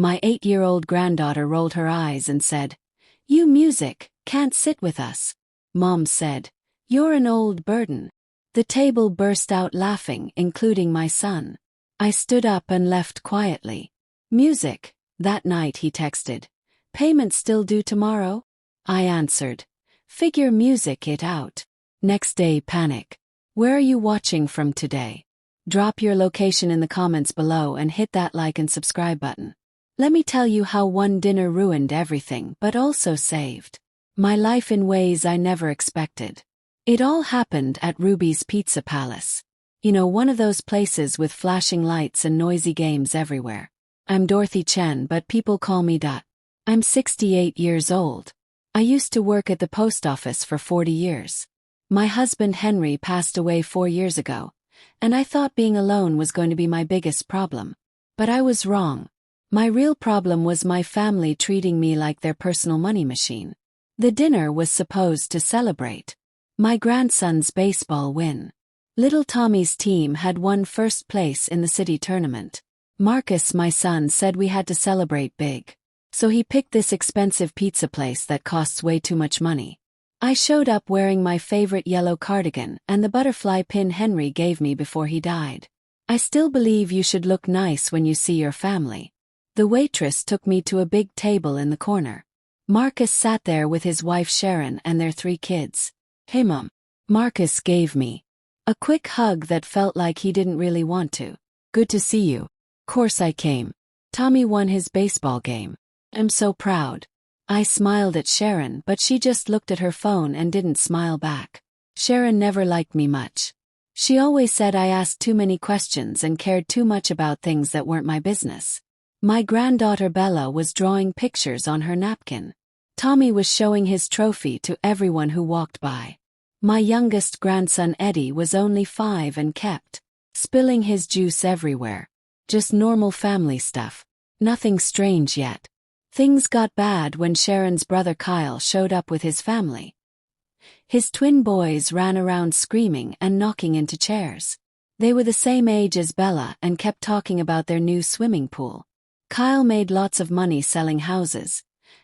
My 8-year-old granddaughter rolled her eyes and said, "You music, can't sit with us." Mom said, "You're an old burden." The table burst out laughing, including my son. I stood up and left quietly. "Music," that night he texted. "Payment still due tomorrow?" I answered, "Figure music it out." Next day, panic. "Where are you watching from today?" Drop your location in the comments below and hit that like and subscribe button. Let me tell you how one dinner ruined everything but also saved my life in ways I never expected. It all happened at Ruby's Pizza Palace. You know, one of those places with flashing lights and noisy games everywhere. I'm Dorothy Chen, but people call me Dot. I'm 68 years old. I used to work at the post office for 40 years. My husband Henry passed away 4 years ago, and I thought being alone was going to be my biggest problem. But I was wrong. My real problem was my family treating me like their personal money machine. The dinner was supposed to celebrate my grandson's baseball win. Little Tommy's team had won first place in the city tournament. Marcus, my son, said we had to celebrate big. So he picked this expensive pizza place that costs way too much money. I showed up wearing my favorite yellow cardigan and the butterfly pin Henry gave me before he died. I still believe you should look nice when you see your family. The waitress took me to a big table in the corner. Marcus sat there with his wife Sharon and their 3 kids. "Hey Mom." Marcus gave me a quick hug that felt like he didn't really want to. "Good to see you." Course I came. Tommy won his baseball game. I'm so proud. I smiled at Sharon, but she just looked at her phone and didn't smile back. Sharon never liked me much. She always said I asked too many questions and cared too much about things that weren't my business. My granddaughter Bella was drawing pictures on her napkin. Tommy was showing his trophy to everyone who walked by. My youngest grandson Eddie was only 5 and kept spilling his juice everywhere. Just normal family stuff. Nothing strange yet. Things got bad when Sharon's brother Kyle showed up with his family. His twin boys ran around screaming and knocking into chairs. They were the same age as Bella and kept talking about their new swimming pool. Kyle made lots of money selling houses,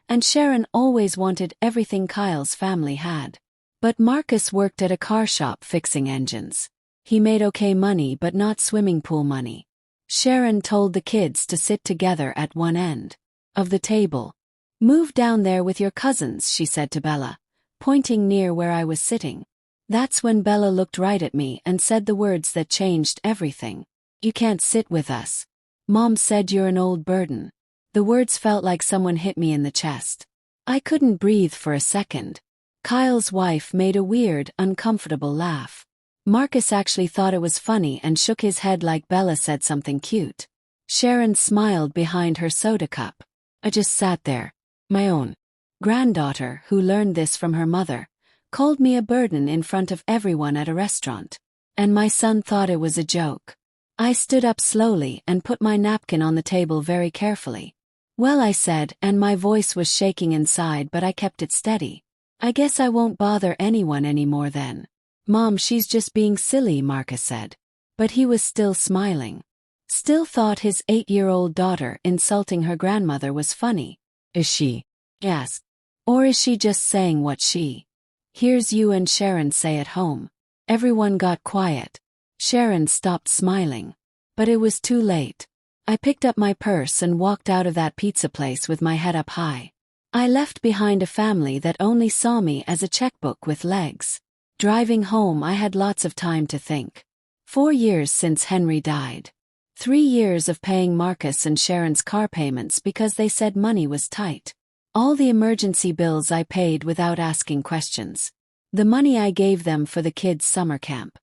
and Sharon always wanted everything Kyle's family had. But Marcus worked at a car shop fixing engines. He made okay money but not swimming pool money. Sharon told the kids to sit together at one end of the table. "Move down there with your cousins," she said to Bella, pointing near where I was sitting. That's when Bella looked right at me and said the words that changed everything. "You can't sit with us. Mom said you're an old burden." The words felt like someone hit me in the chest. I couldn't breathe for a second. Kyle's wife made a weird, uncomfortable laugh. Marcus actually thought it was funny and shook his head like Bella said something cute. Sharon smiled behind her soda cup. I just sat there. My own granddaughter, who learned this from her mother, called me a burden in front of everyone at a restaurant. And my son thought it was a joke. I stood up slowly and put my napkin on the table very carefully. "Well," I said, and my voice was shaking inside, but I kept it steady. "I guess I won't bother anyone anymore then." "Mom, she's just being silly," Marcus said. But he was still smiling. Still thought his 8-year-old daughter insulting her grandmother was funny. "Is she?" he asked. "Or is she just saying what she hears you and Sharon say at home?" Everyone got quiet. Sharon stopped smiling. But it was too late. I picked up my purse and walked out of that pizza place with my head up high. I left behind a family that only saw me as a checkbook with legs. Driving home, I had lots of time to think. 4 years since Henry died. 3 years of paying Marcus and Sharon's car payments because they said money was tight. All the emergency bills I paid without asking questions. The money I gave them for the kids' summer camp.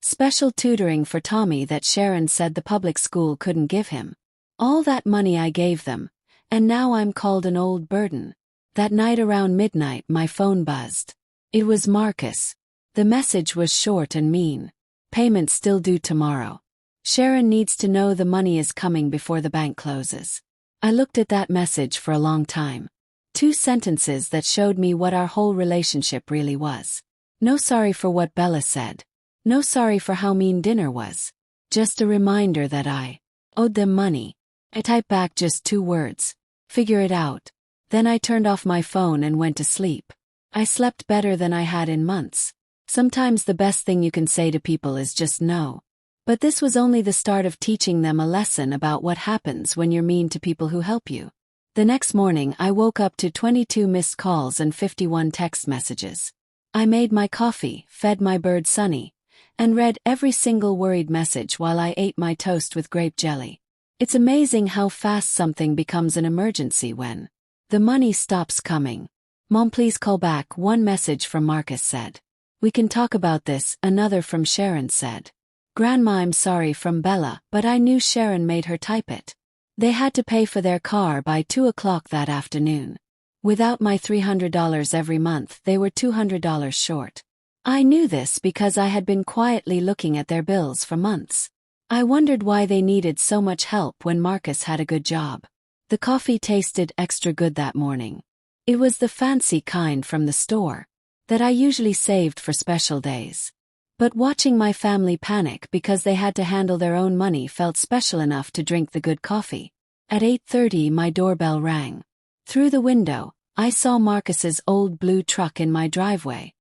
Special tutoring for Tommy that Sharon said the public school couldn't give him. All that money I gave them, and now I'm called an old burden. That night around midnight my phone buzzed. It was Marcus. The message was short and mean. "Payment still due tomorrow. Sharon needs to know the money is coming before the bank closes." I looked at that message for a long time. 2 sentences that showed me what our whole relationship really was. No sorry for what Bella said. No sorry for how mean dinner was. Just a reminder that I owed them money. I typed back just 2 words. Figure it out. Then I turned off my phone and went to sleep. I slept better than I had in months. Sometimes the best thing you can say to people is just no. But this was only the start of teaching them a lesson about what happens when you're mean to people who help you. The next morning I woke up to 22 missed calls and 51 text messages. I made my coffee, fed my bird Sunny, and read every single worried message while I ate my toast with grape jelly. It's amazing how fast something becomes an emergency when the money stops coming. Mom, please call back. One message from Marcus said. We can talk about this. Another from Sharon said. Grandma, I'm sorry, from Bella, but I knew Sharon made her type it. They had to pay for their car by 2 o'clock that afternoon. Without my $300 every month, they were $200 short. I knew this because I had been quietly looking at their bills for months. I wondered why they needed so much help when Marcus had a good job. The coffee tasted extra good that morning. It was the fancy kind from the store that I usually saved for special days. But watching my family panic because they had to handle their own money felt special enough to drink the good coffee. At 8:30 my doorbell rang. Through the window, I saw Marcus's old blue truck in my driveway.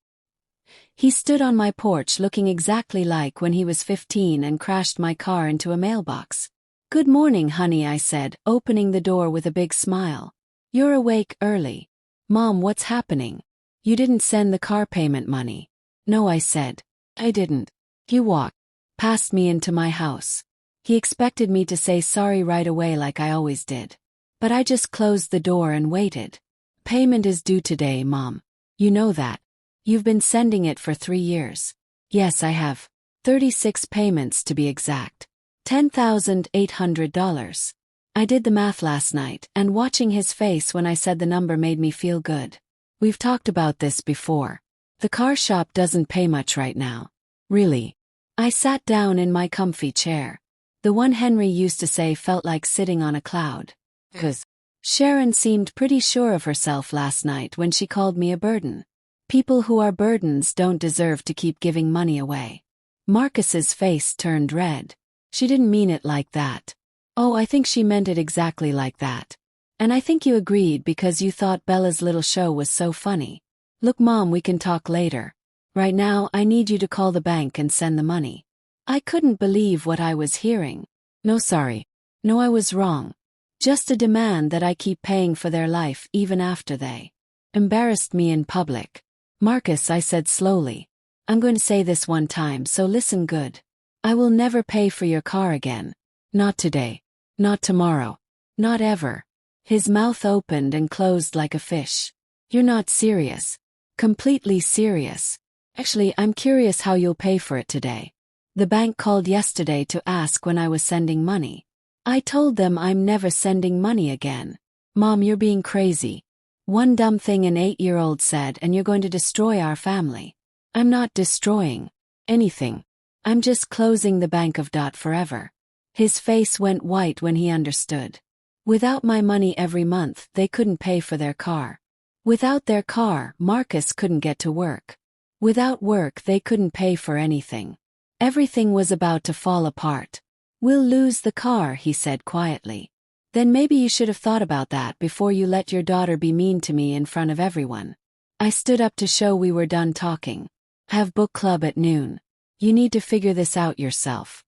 He stood on my porch looking exactly like when he was 15 and crashed my car into a mailbox. Good morning, honey, I said, opening the door with a big smile. You're awake early. Mom, what's happening? You didn't send the car payment money. No, I said. I didn't. He walked past me into my house. He expected me to say sorry right away like I always did. But I just closed the door and waited. Payment is due today, Mom. You know that. You've been sending it for 3 years. Yes, I have. 36 payments to be exact. $10,800. I did the math last night, and watching his face when I said the number made me feel good. We've talked about this before. The car shop doesn't pay much right now. Really? I sat down in my comfy chair. The one Henry used to say felt like sitting on a cloud. 'Cause Sharon seemed pretty sure of herself last night when she called me a burden. People who are burdens don't deserve to keep giving money away. Marcus's face turned red. She didn't mean it like that. Oh, I think she meant it exactly like that. And I think you agreed because you thought Bella's little show was so funny. Look, Mom, we can talk later. Right now, I need you to call the bank and send the money. I couldn't believe what I was hearing. No, sorry. No, I was wrong. Just a demand that I keep paying for their life even after they embarrassed me in public. Marcus, I said slowly. I'm going to say this one time, so listen good. I will never pay for your car again. Not today. Not tomorrow. Not ever. His mouth opened and closed like a fish. You're not serious. Completely serious. Actually, I'm curious how you'll pay for it today. The bank called yesterday to ask when I was sending money. I told them I'm never sending money again. Mom, you're being crazy. One dumb thing an 8-year-old said and you're going to destroy our family. I'm not destroying anything. I'm just closing the bank of forever. His face went white when he understood. Without my money every month, they couldn't pay for their car. Without their car, Marcus couldn't get to work. Without work, they couldn't pay for anything. Everything was about to fall apart. We'll lose the car, he said quietly. Then maybe you should have thought about that before you let your daughter be mean to me in front of everyone. I stood up to show we were done talking. Have book club at noon. You need to figure this out yourself.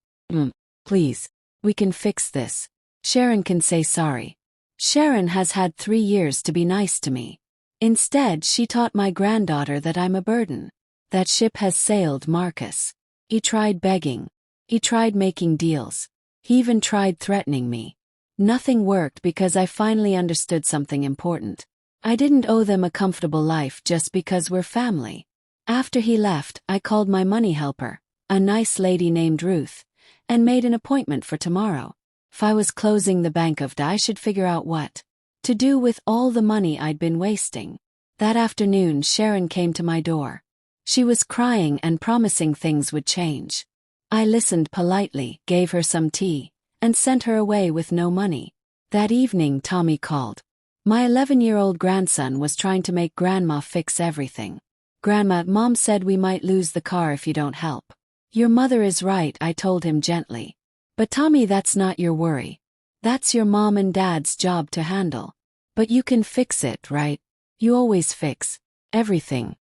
Please. We can fix this. Sharon can say sorry. Sharon has had 3 years to be nice to me. Instead, she taught my granddaughter that I'm a burden. That ship has sailed, Marcus. He tried begging. He tried making deals. He even tried threatening me. Nothing worked because I finally understood something important. I didn't owe them a comfortable life just because we're family. After he left, I called my money helper, a nice lady named Ruth, and made an appointment for tomorrow. If I was closing the bank of I should figure out what to do with all the money I'd been wasting. That afternoon, Sharon came to my door. She was crying and promising things would change. I listened politely, gave her some tea, and sent her away with no money. That evening, Tommy called. My 11-year-old grandson was trying to make Grandma fix everything. Grandma, Mom said we might lose the car if you don't help. Your mother is right, I told him gently. But Tommy, that's not your worry. That's your mom and dad's job to handle. But you can fix it, right? You always fix everything.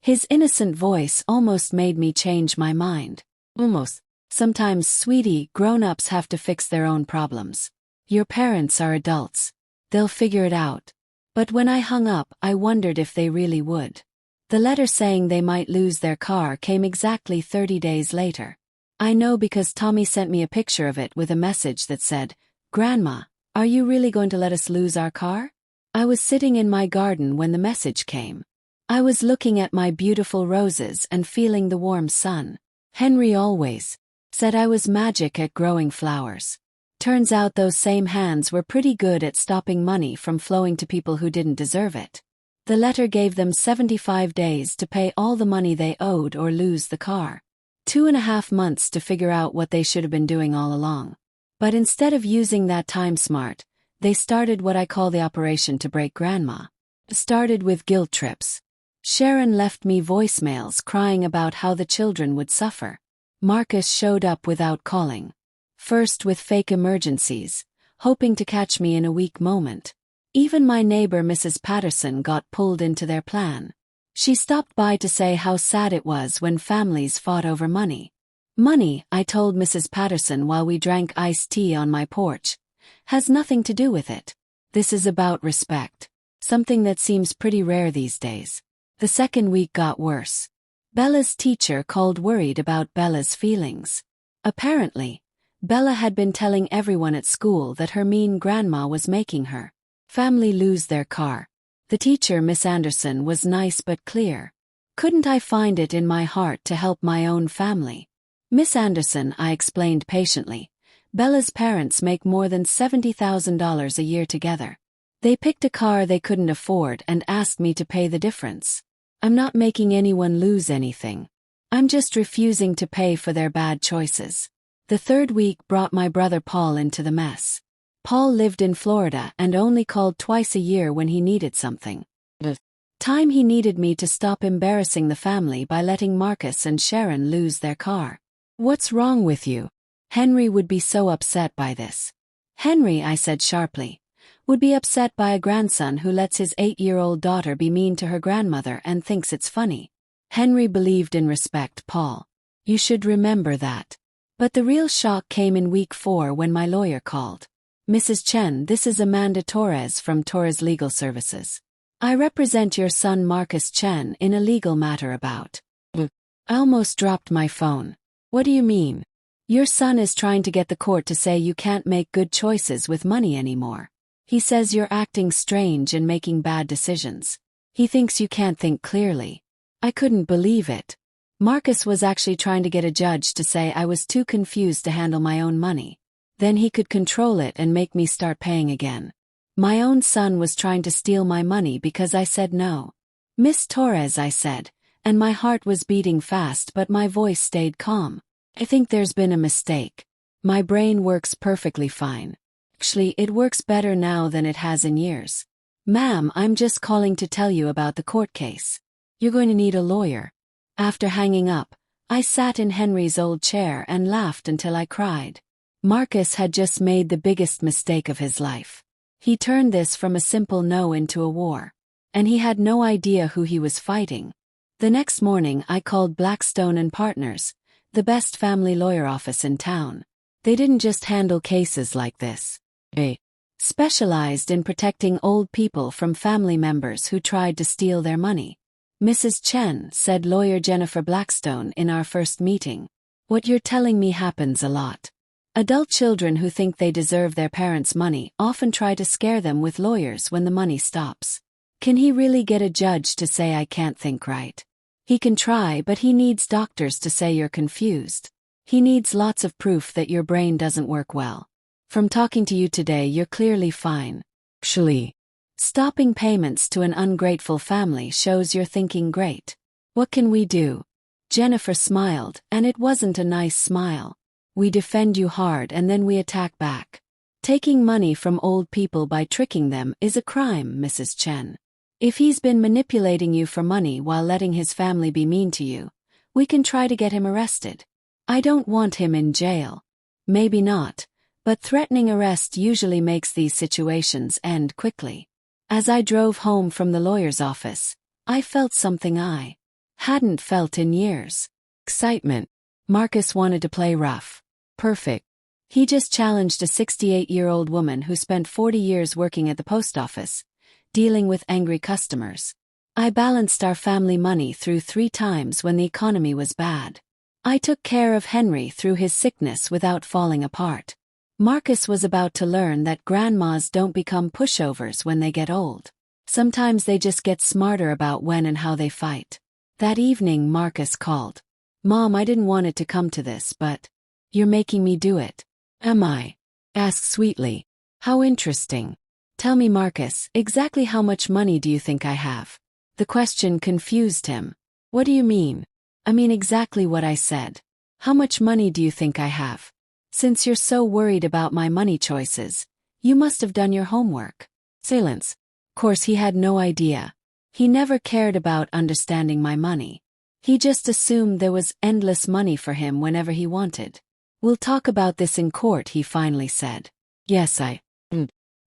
His innocent voice almost made me change my mind. Almost. Sometimes, sweetie, grown-ups have to fix their own problems. Your parents are adults. They'll figure it out. But when I hung up, I wondered if they really would. The letter saying they might lose their car came exactly 30 days later. I know because Tommy sent me a picture of it with a message that said, "Grandma, are you really going to let us lose our car?" I was sitting in my garden when the message came. I was looking at my beautiful roses and feeling the warm sun. Henry always said I was magic at growing flowers. Turns out those same hands were pretty good at stopping money from flowing to people who didn't deserve it. The letter gave them 75 days to pay all the money they owed or lose the car. 2.5 months to figure out what they should have been doing all along. But instead of using that time smart, they started what I call the operation to break Grandma. Started with guilt trips. Sharon left me voicemails crying about how the children would suffer. Marcus showed up without calling. First with fake emergencies, hoping to catch me in a weak moment. Even my neighbor Mrs. Patterson got pulled into their plan. She stopped by to say how sad it was when families fought over money. Money, I told Mrs. Patterson while we drank iced tea on my porch, has nothing to do with it. This is about respect. Something that seems pretty rare these days. The second week got worse. Bella's teacher called worried about Bella's feelings. Apparently, Bella had been telling everyone at school that her mean grandma was making her family lose their car. The teacher, Miss Anderson, was nice but clear. Couldn't I find it in my heart to help my own family? Miss Anderson, I explained patiently, Bella's parents make more than $70,000 a year together. They picked a car they couldn't afford and asked me to pay the difference. I'm not making anyone lose anything. I'm just refusing to pay for their bad choices. The third week brought my brother Paul into the mess. Paul lived in Florida and only called twice a year when he needed something. The time he needed me to stop embarrassing the family by letting Marcus and Sharon lose their car. What's wrong with you? Henry would be so upset by this. Henry, I said sharply, would be upset by a grandson who lets his 8-year-old daughter be mean to her grandmother and thinks it's funny. Henry believed in respect, Paul. You should remember that. But the real shock came in week 4 when my lawyer called. Mrs. Chen, this is Amanda Torres from Torres Legal Services. I represent your son Marcus Chen in a legal matter about. I almost dropped my phone. What do you mean? Your son is trying to get the court to say you can't make good choices with money anymore. He says you're acting strange and making bad decisions. He thinks you can't think clearly. I couldn't believe it. Marcus was actually trying to get a judge to say I was too confused to handle my own money. Then he could control it and make me start paying again. My own son was trying to steal my money because I said no. Miss Torres, I said, and my heart was beating fast but my voice stayed calm. I think there's been a mistake. My brain works perfectly fine. Actually, it works better now than it has in years. Ma'am, I'm just calling to tell you about the court case. You're going to need a lawyer. After hanging up, I sat in Henry's old chair and laughed until I cried. Marcus had just made the biggest mistake of his life. He turned this from a simple no into a war. And he had no idea who he was fighting. The next morning I called Blackstone and Partners, the best family lawyer office in town. They didn't just handle cases like this. They specialized in protecting old people from family members who tried to steal their money. Mrs. Chen, said lawyer Jennifer Blackstone in our first meeting, what you're telling me happens a lot. Adult children who think they deserve their parents' money often try to scare them with lawyers when the money stops. Can he really get a judge to say I can't think right? He can try, but he needs doctors to say you're confused. He needs lots of proof that your brain doesn't work well. From talking to you today, you're clearly fine. Actually, stopping payments to an ungrateful family shows you're thinking great. What can we do? Jennifer smiled, and it wasn't a nice smile. We defend you hard and then we attack back. Taking money from old people by tricking them is a crime, Mrs. Chen. If he's been manipulating you for money while letting his family be mean to you, we can try to get him arrested. I don't want him in jail. Maybe not, But threatening arrest usually makes these situations end quickly. As I drove home from the lawyer's office, I felt something I hadn't felt in years. Excitement. Marcus wanted to play rough. Perfect. He just challenged a 68-year-old woman who spent 40 years working at the post office, dealing with angry customers. I balanced our family money through 3 times when the economy was bad. I took care of Henry through his sickness without falling apart. Marcus was about to learn that grandmas don't become pushovers when they get old. Sometimes they just get smarter about when and how they fight. That evening Marcus called. "Mom, I didn't want it to come to this, but you're making me do it." "Am I?" asked sweetly. "How interesting. Tell me, Marcus, exactly how much money do you think I have?" The question confused him. "What do you mean?" "I mean exactly what I said. How much money do you think I have? Since you're so worried about my money choices, you must have done your homework." Silence. Of course he had no idea. He never cared about understanding my money. He just assumed there was endless money for him whenever he wanted. "We'll talk about this in court," he finally said. "Yes,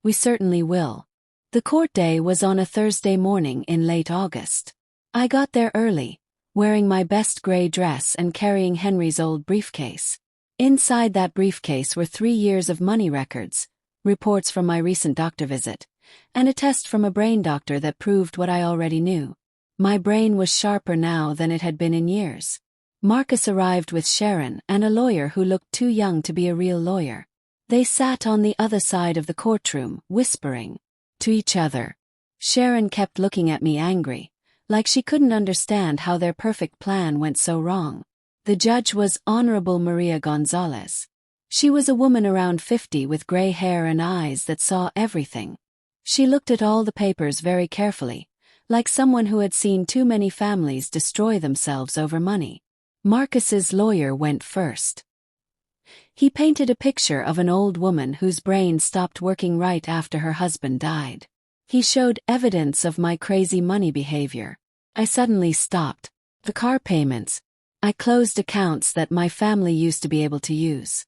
we certainly will." The court day was on a Thursday morning in late August. I got there early, wearing my best gray dress and carrying Henry's old briefcase. Inside that briefcase were 3 years of money records, reports from my recent doctor visit, and a test from a brain doctor that proved what I already knew. My brain was sharper now than it had been in years. Marcus arrived with Sharon and a lawyer who looked too young to be a real lawyer. They sat on the other side of the courtroom, whispering to each other. Sharon kept looking at me angry, like she couldn't understand how their perfect plan went so wrong. The judge was Honorable Maria Gonzalez. She was a woman around 50 with gray hair and eyes that saw everything. She looked at all the papers very carefully, like someone who had seen too many families destroy themselves over money. Marcus's lawyer went first. He painted a picture of an old woman whose brain stopped working right after her husband died. He showed evidence of my crazy money behavior. I suddenly stopped. The car payments. I closed accounts that my family used to be able to use.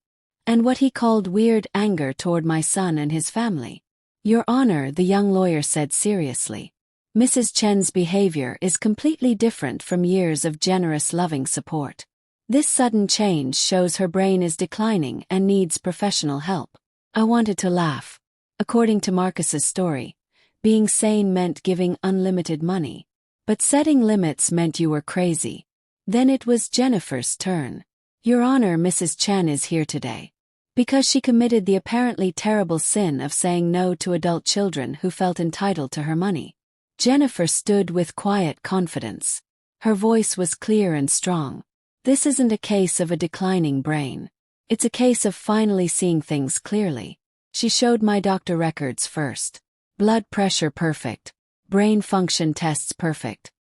And what he called weird anger toward my son and his family. "Your Honor," the young lawyer said seriously, "Mrs. Chen's behavior is completely different from years of generous, loving support. This sudden change shows her brain is declining and needs professional help." I wanted to laugh. According to Marcus's story, being sane meant giving unlimited money. But setting limits meant you were crazy. Then it was Jennifer's turn. "Your Honor, Mrs. Chen is here today because she committed the apparently terrible sin of saying no to adult children who felt entitled to her money." Jennifer stood with quiet confidence. Her voice was clear and strong. "This isn't a case of a declining brain. It's a case of finally seeing things clearly." She showed my doctor records first. Blood pressure perfect. Brain function tests perfect.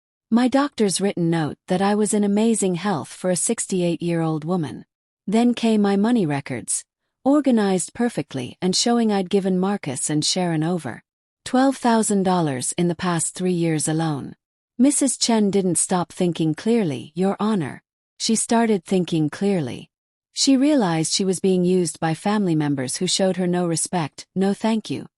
My doctor's written note that I was in amazing health for a 68-year-old woman. Then came my money records, organized perfectly and showing I'd given Marcus and Sharon over $12,000 in the past 3 years alone. Mrs. Chen didn't stop thinking clearly, "Your Honor." She started thinking clearly. She realized she was being used by family members who showed her no respect, no thank you,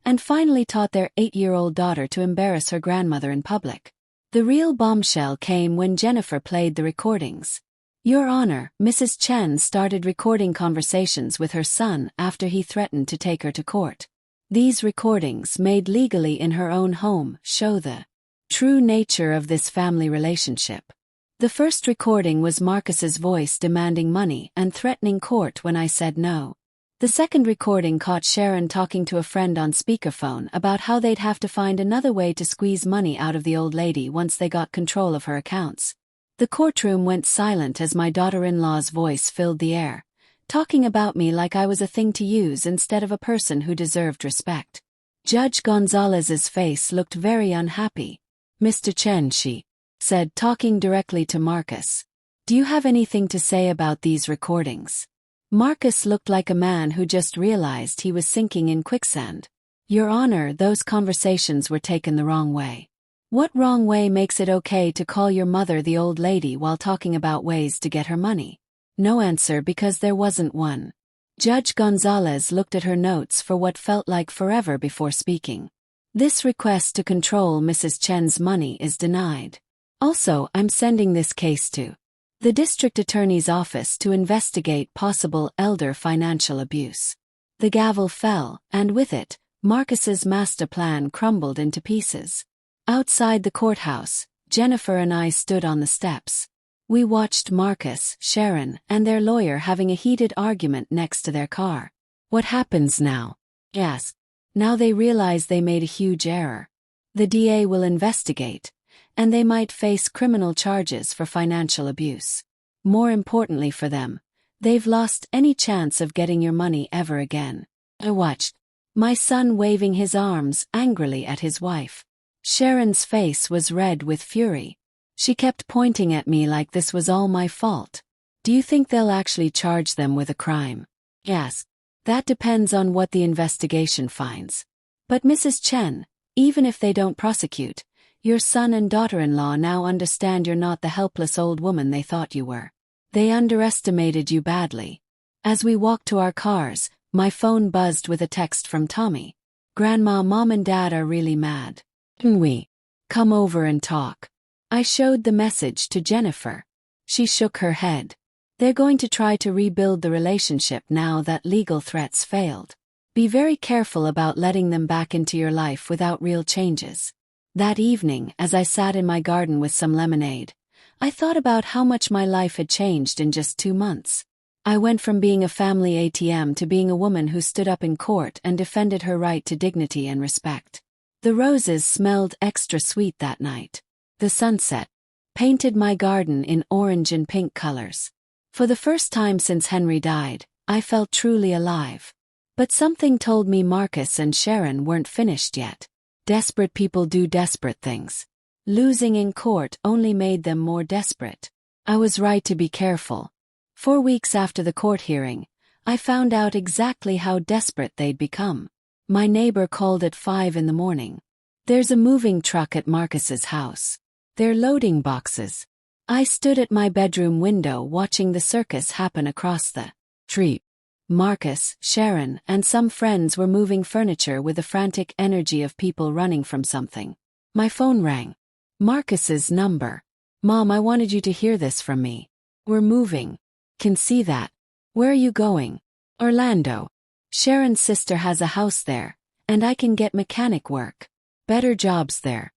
and finally taught their 8-year-old daughter to embarrass her grandmother in public. The real bombshell came when Jennifer played the recordings. "Your Honor, Mrs. Chen started recording conversations with her son after he threatened to take her to court. These recordings, made legally in her own home, show the true nature of this family relationship. The first recording was Marcus's voice demanding money and threatening court when I said no. The second recording caught Sharon talking to a friend on speakerphone about how they'd have to find another way to squeeze money out of the old lady once they got control of her accounts. The courtroom went silent as my daughter-in-law's voice filled the air, talking about me like I was a thing to use instead of a person who deserved respect. Judge Gonzalez's face looked very unhappy. "Mr. Chen," she said, talking directly to Marcus, "do you have anything to say about these recordings?" Marcus looked like a man who just realized he was sinking in quicksand. "Your Honor, those conversations were taken the wrong way." "What wrong way makes it okay to call your mother the old lady while talking about ways to get her money?" No answer because there wasn't one. Judge Gonzalez looked at her notes for what felt like forever before speaking. This request to control Mrs. Chen's money is denied. Also, I'm sending this case to the district attorney's office to investigate possible elder financial abuse. The gavel fell, and with it, Marcus's master plan crumbled into pieces. Outside the courthouse, Jennifer and I stood on the steps. We watched Marcus, Sharon, and their lawyer having a heated argument next to their car. What happens now? Yes. Now they realize they made a huge error. The DA will investigate, and they might face criminal charges for financial abuse. More importantly for them, they've lost any chance of getting your money ever again. I watched my son waving his arms angrily at his wife. Sharon's face was red with fury. She kept pointing at me like this was all my fault. Do you think they'll actually charge them with a crime? Yes. That depends on what the investigation finds. But Mrs. Chen, even if they don't prosecute, your son and daughter-in-law now understand you're not the helpless old woman they thought you were. They underestimated you badly. As we walked to our cars, my phone buzzed with a text from Tommy. Grandma, Mom and Dad are really mad. Can we come over and talk? I showed the message to Jennifer. She shook her head. They're going to try to rebuild the relationship now that legal threats failed. Be very careful about letting them back into your life without real changes. That evening, as I sat in my garden with some lemonade, I thought about how much my life had changed in just 2 months. I went from being a family ATM to being a woman who stood up in court and defended her right to dignity and respect. The roses smelled extra sweet that night. The sunset painted my garden in orange and pink colors. For the first time since Henry died, I felt truly alive. But something told me Marcus and Sharon weren't finished yet. Desperate people do desperate things. Losing in court only made them more desperate. I was right to be careful. 4 weeks after the court hearing, I found out exactly how desperate they'd become. My neighbor called at 5 in the morning. There's a moving truck at Marcus's house. They're loading boxes. I stood at my bedroom window watching the circus happen across the street. Marcus, Sharon, and some friends were moving furniture with the frantic energy of people running from something. My phone rang. Marcus's number. Mom, I wanted you to hear this from me. We're moving. Can see that. Where are you going? Orlando. Sharon's sister has a house there, and I can get mechanic work. Better jobs there.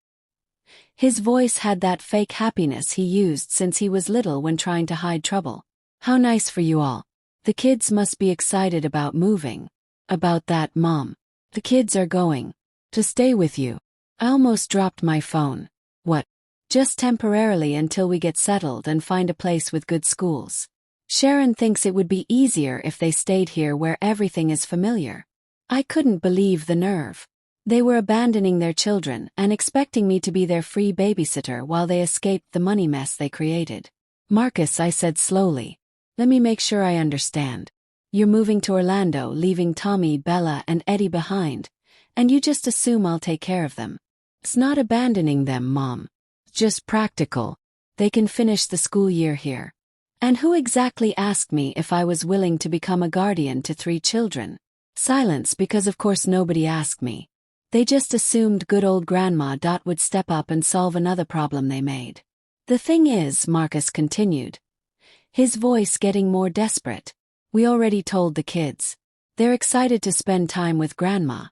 His voice had that fake happiness he used since he was little when trying to hide trouble. How nice for you all. The kids must be excited about moving. About that, Mom. The kids are going to stay with you. I almost dropped my phone. What? Just temporarily until we get settled and find a place with good schools. Sharon thinks it would be easier if they stayed here where everything is familiar. I couldn't believe the nerve. They were abandoning their children and expecting me to be their free babysitter while they escaped the money mess they created. Marcus, I said slowly. Let me make sure I understand. You're moving to Orlando, leaving Tommy, Bella, and Eddie behind, and you just assume I'll take care of them. It's not abandoning them, Mom. It's just practical. They can finish the school year here. And who exactly asked me if I was willing to become a guardian to 3 children? Silence, because of course nobody asked me. They just assumed good old Grandma would step up and solve another problem they made. The thing is, Marcus continued, his voice getting more desperate, we already told the kids. They're excited to spend time with Grandma.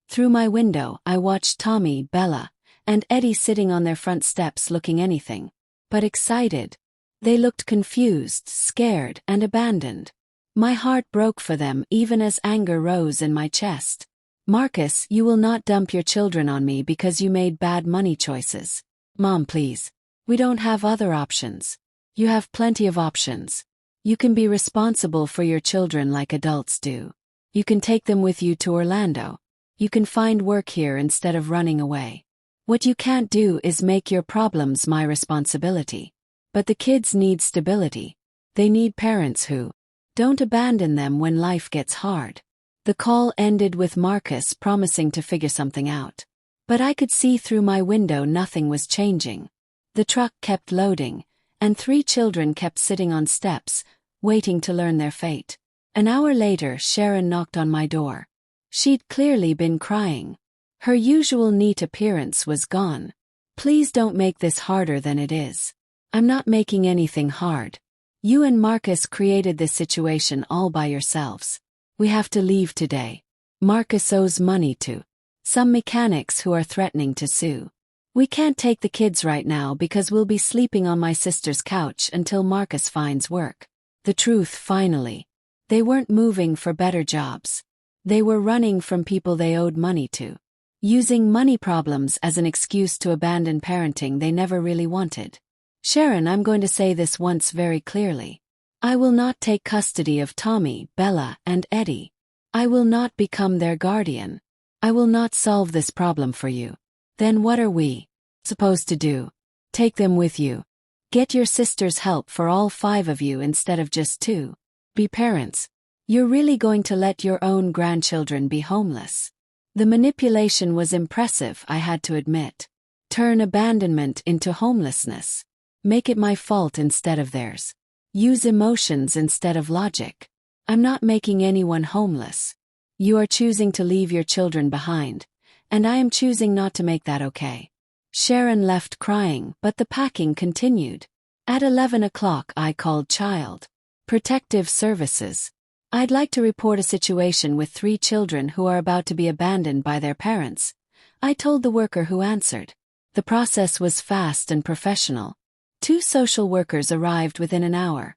Through my window, I watched Tommy, Bella, and Eddie sitting on their front steps looking anything but excited. They looked confused, scared, and abandoned. My heart broke for them even as anger rose in my chest. Marcus, you will not dump your children on me because you made bad money choices. Mom, please. We don't have other options. You have plenty of options. You can be responsible for your children like adults do. You can take them with you to Orlando. You can find work here instead of running away. What you can't do is make your problems my responsibility. But the kids need stability. They need parents who don't abandon them when life gets hard. The call ended with Marcus promising to figure something out. But I could see through my window nothing was changing. The truck kept loading, and 3 children kept sitting on steps, waiting to learn their fate. An hour later, Sharon knocked on my door. She'd clearly been crying. Her usual neat appearance was gone. "Please don't make this harder than it is." "I'm not making anything hard. You and Marcus created this situation all by yourselves. We have to leave today. Marcus owes money to some mechanics who are threatening to sue. We can't take the kids right now because we'll be sleeping on my sister's couch until Marcus finds work." The truth finally. They weren't moving for better jobs. They were running from people they owed money to. Using money problems as an excuse to abandon parenting they never really wanted. "Sharon, I'm going to say this once very clearly. I will not take custody of Tommy, Bella, and Eddie. I will not become their guardian. I will not solve this problem for you. Then what are we supposed to do? Take them with you. Get your sister's help for all 5 of you instead of just 2. Be parents. You're really going to let your own grandchildren be homeless?" The manipulation was impressive, I had to admit. Turn abandonment into homelessness. Make it my fault instead of theirs. Use emotions instead of logic. I'm not making anyone homeless. You are choosing to leave your children behind, and I am choosing not to make that okay. Sharon left crying, but the packing continued. At 11 o'clock I called Child Protective Services. "I'd like to report a situation with 3 children who are about to be abandoned by their parents," I told the worker who answered. The process was fast and professional. 2 social workers arrived within an hour,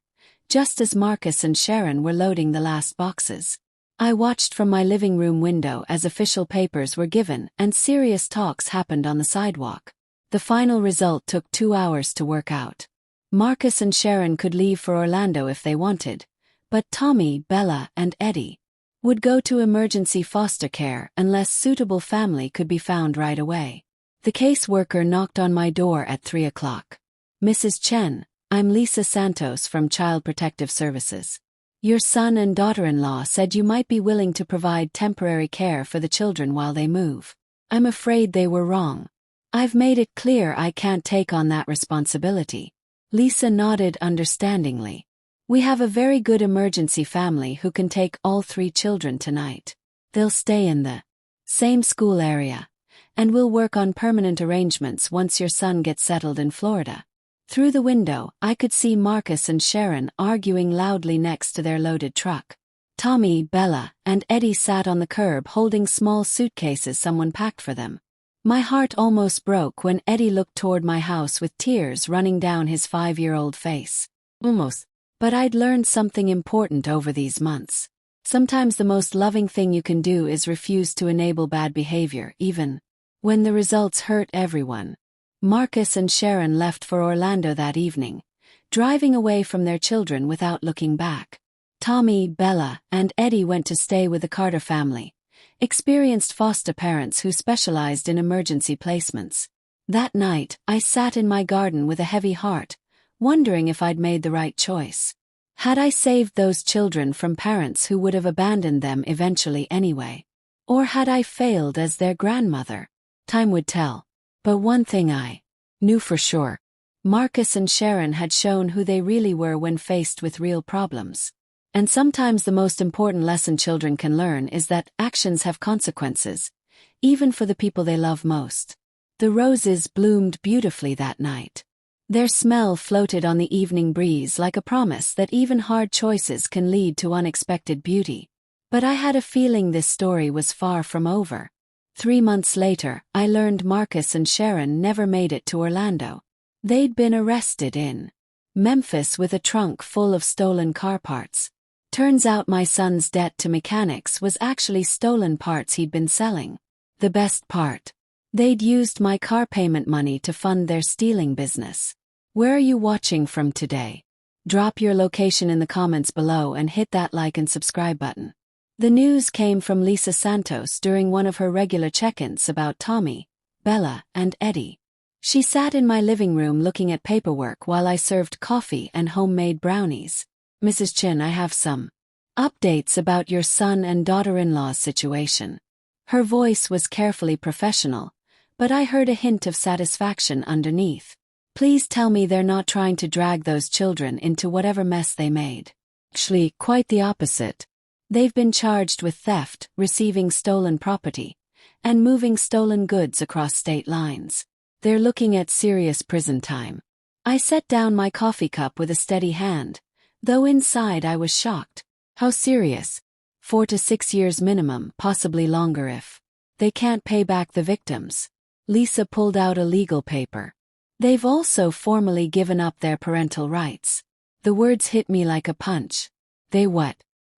just as Marcus and Sharon were loading the last boxes. I watched from my living room window as official papers were given and serious talks happened on the sidewalk. The final result took 2 hours to work out. Marcus and Sharon could leave for Orlando if they wanted, but Tommy, Bella, and Eddie would go to emergency foster care unless suitable family could be found right away. The caseworker knocked on my door at 3 o'clock. "Mrs. Chen, I'm Lisa Santos from Child Protective Services. Your son and daughter-in-law said you might be willing to provide temporary care for the children while they move. I'm afraid they were wrong. I've made it clear I can't take on that responsibility." Lisa nodded understandingly. "We have a very good emergency family who can take all 3 children tonight. They'll stay in the same school area, and we'll work on permanent arrangements once your son gets settled in Florida." Through the window, I could see Marcus and Sharon arguing loudly next to their loaded truck. Tommy, Bella, and Eddie sat on the curb holding small suitcases someone packed for them. My heart almost broke when Eddie looked toward my house with tears running down his 5-year-old face. Almost. But I'd learned something important over these months. Sometimes the most loving thing you can do is refuse to enable bad behavior, even when the results hurt everyone. Marcus and Sharon left for Orlando that evening, driving away from their children without looking back. Tommy, Bella, and Eddie went to stay with the Carter family, experienced foster parents who specialized in emergency placements. That night, I sat in my garden with a heavy heart, wondering if I'd made the right choice. Had I saved those children from parents who would have abandoned them eventually anyway? Or had I failed as their grandmother? Time would tell. But one thing I knew for sure. Marcus and Sharon had shown who they really were when faced with real problems. And sometimes the most important lesson children can learn is that actions have consequences, even for the people they love most. The roses bloomed beautifully that night. Their smell floated on the evening breeze like a promise that even hard choices can lead to unexpected beauty. But I had a feeling this story was far from over. 3 months later, I learned Marcus and Sharon never made it to Orlando. They'd been arrested in Memphis with a trunk full of stolen car parts. Turns out my son's debt to mechanics was actually stolen parts he'd been selling. The best part: they'd used my car payment money to fund their stealing business. Where are you watching from today? Drop your location in the comments below and hit that like and subscribe button. The news came from Lisa Santos during one of her regular check-ins about Tommy, Bella, and Eddie. She sat in my living room looking at paperwork while I served coffee and homemade brownies. "Mrs. Chin, I have some updates about your son and daughter-in-law's situation." Her voice was carefully professional, but I heard a hint of satisfaction underneath. "Please tell me they're not trying to drag those children into whatever mess they made." Actually, quite the opposite. They've been charged with theft, receiving stolen property, and moving stolen goods across state lines. They're looking at serious prison time. I set down my coffee cup with a steady hand, though inside I was shocked. How serious? 4 to 6 years minimum, possibly longer if they can't pay back the victims. Lisa pulled out a legal paper. They've also formally given up their parental rights. The words hit me like a punch. They what?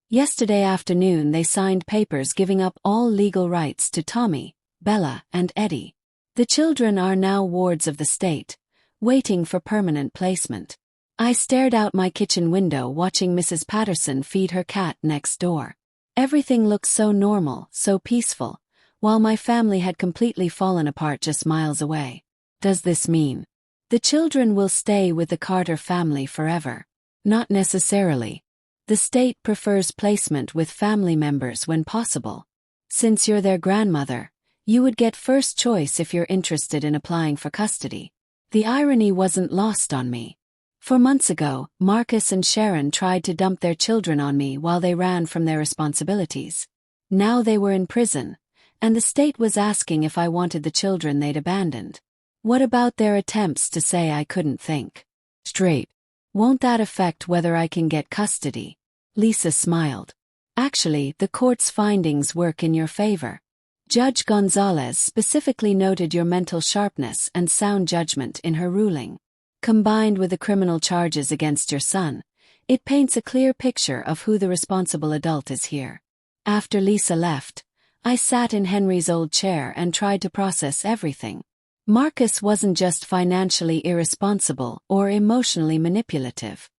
Yesterday afternoon they signed papers giving up all legal rights to Tommy, Bella, and Eddie. The children are now wards of the state, waiting for permanent placement. I stared out my kitchen window watching Mrs. Patterson feed her cat next door. Everything looked so normal, so peaceful, while my family had completely fallen apart just miles away. Does this mean the children will stay with the Carter family forever? Not necessarily. The state prefers placement with family members when possible. Since you're their grandmother, you would get first choice if you're interested in applying for custody. The irony wasn't lost on me. 4 months ago, Marcus and Sharon tried to dump their children on me while they ran from their responsibilities. Now they were in prison, and the state was asking if I wanted the children they'd abandoned. What about their attempts to say I couldn't think straight? Won't that affect whether I can get custody? Lisa smiled. Actually, the court's findings work in your favor. Judge Gonzalez specifically noted your mental sharpness and sound judgment in her ruling. Combined with the criminal charges against your son, it paints a clear picture of who the responsible adult is here. After Lisa left, I sat in Henry's old chair and tried to process everything. Marcus wasn't just financially irresponsible or emotionally manipulative.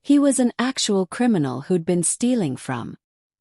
He was an actual criminal who'd been stealing from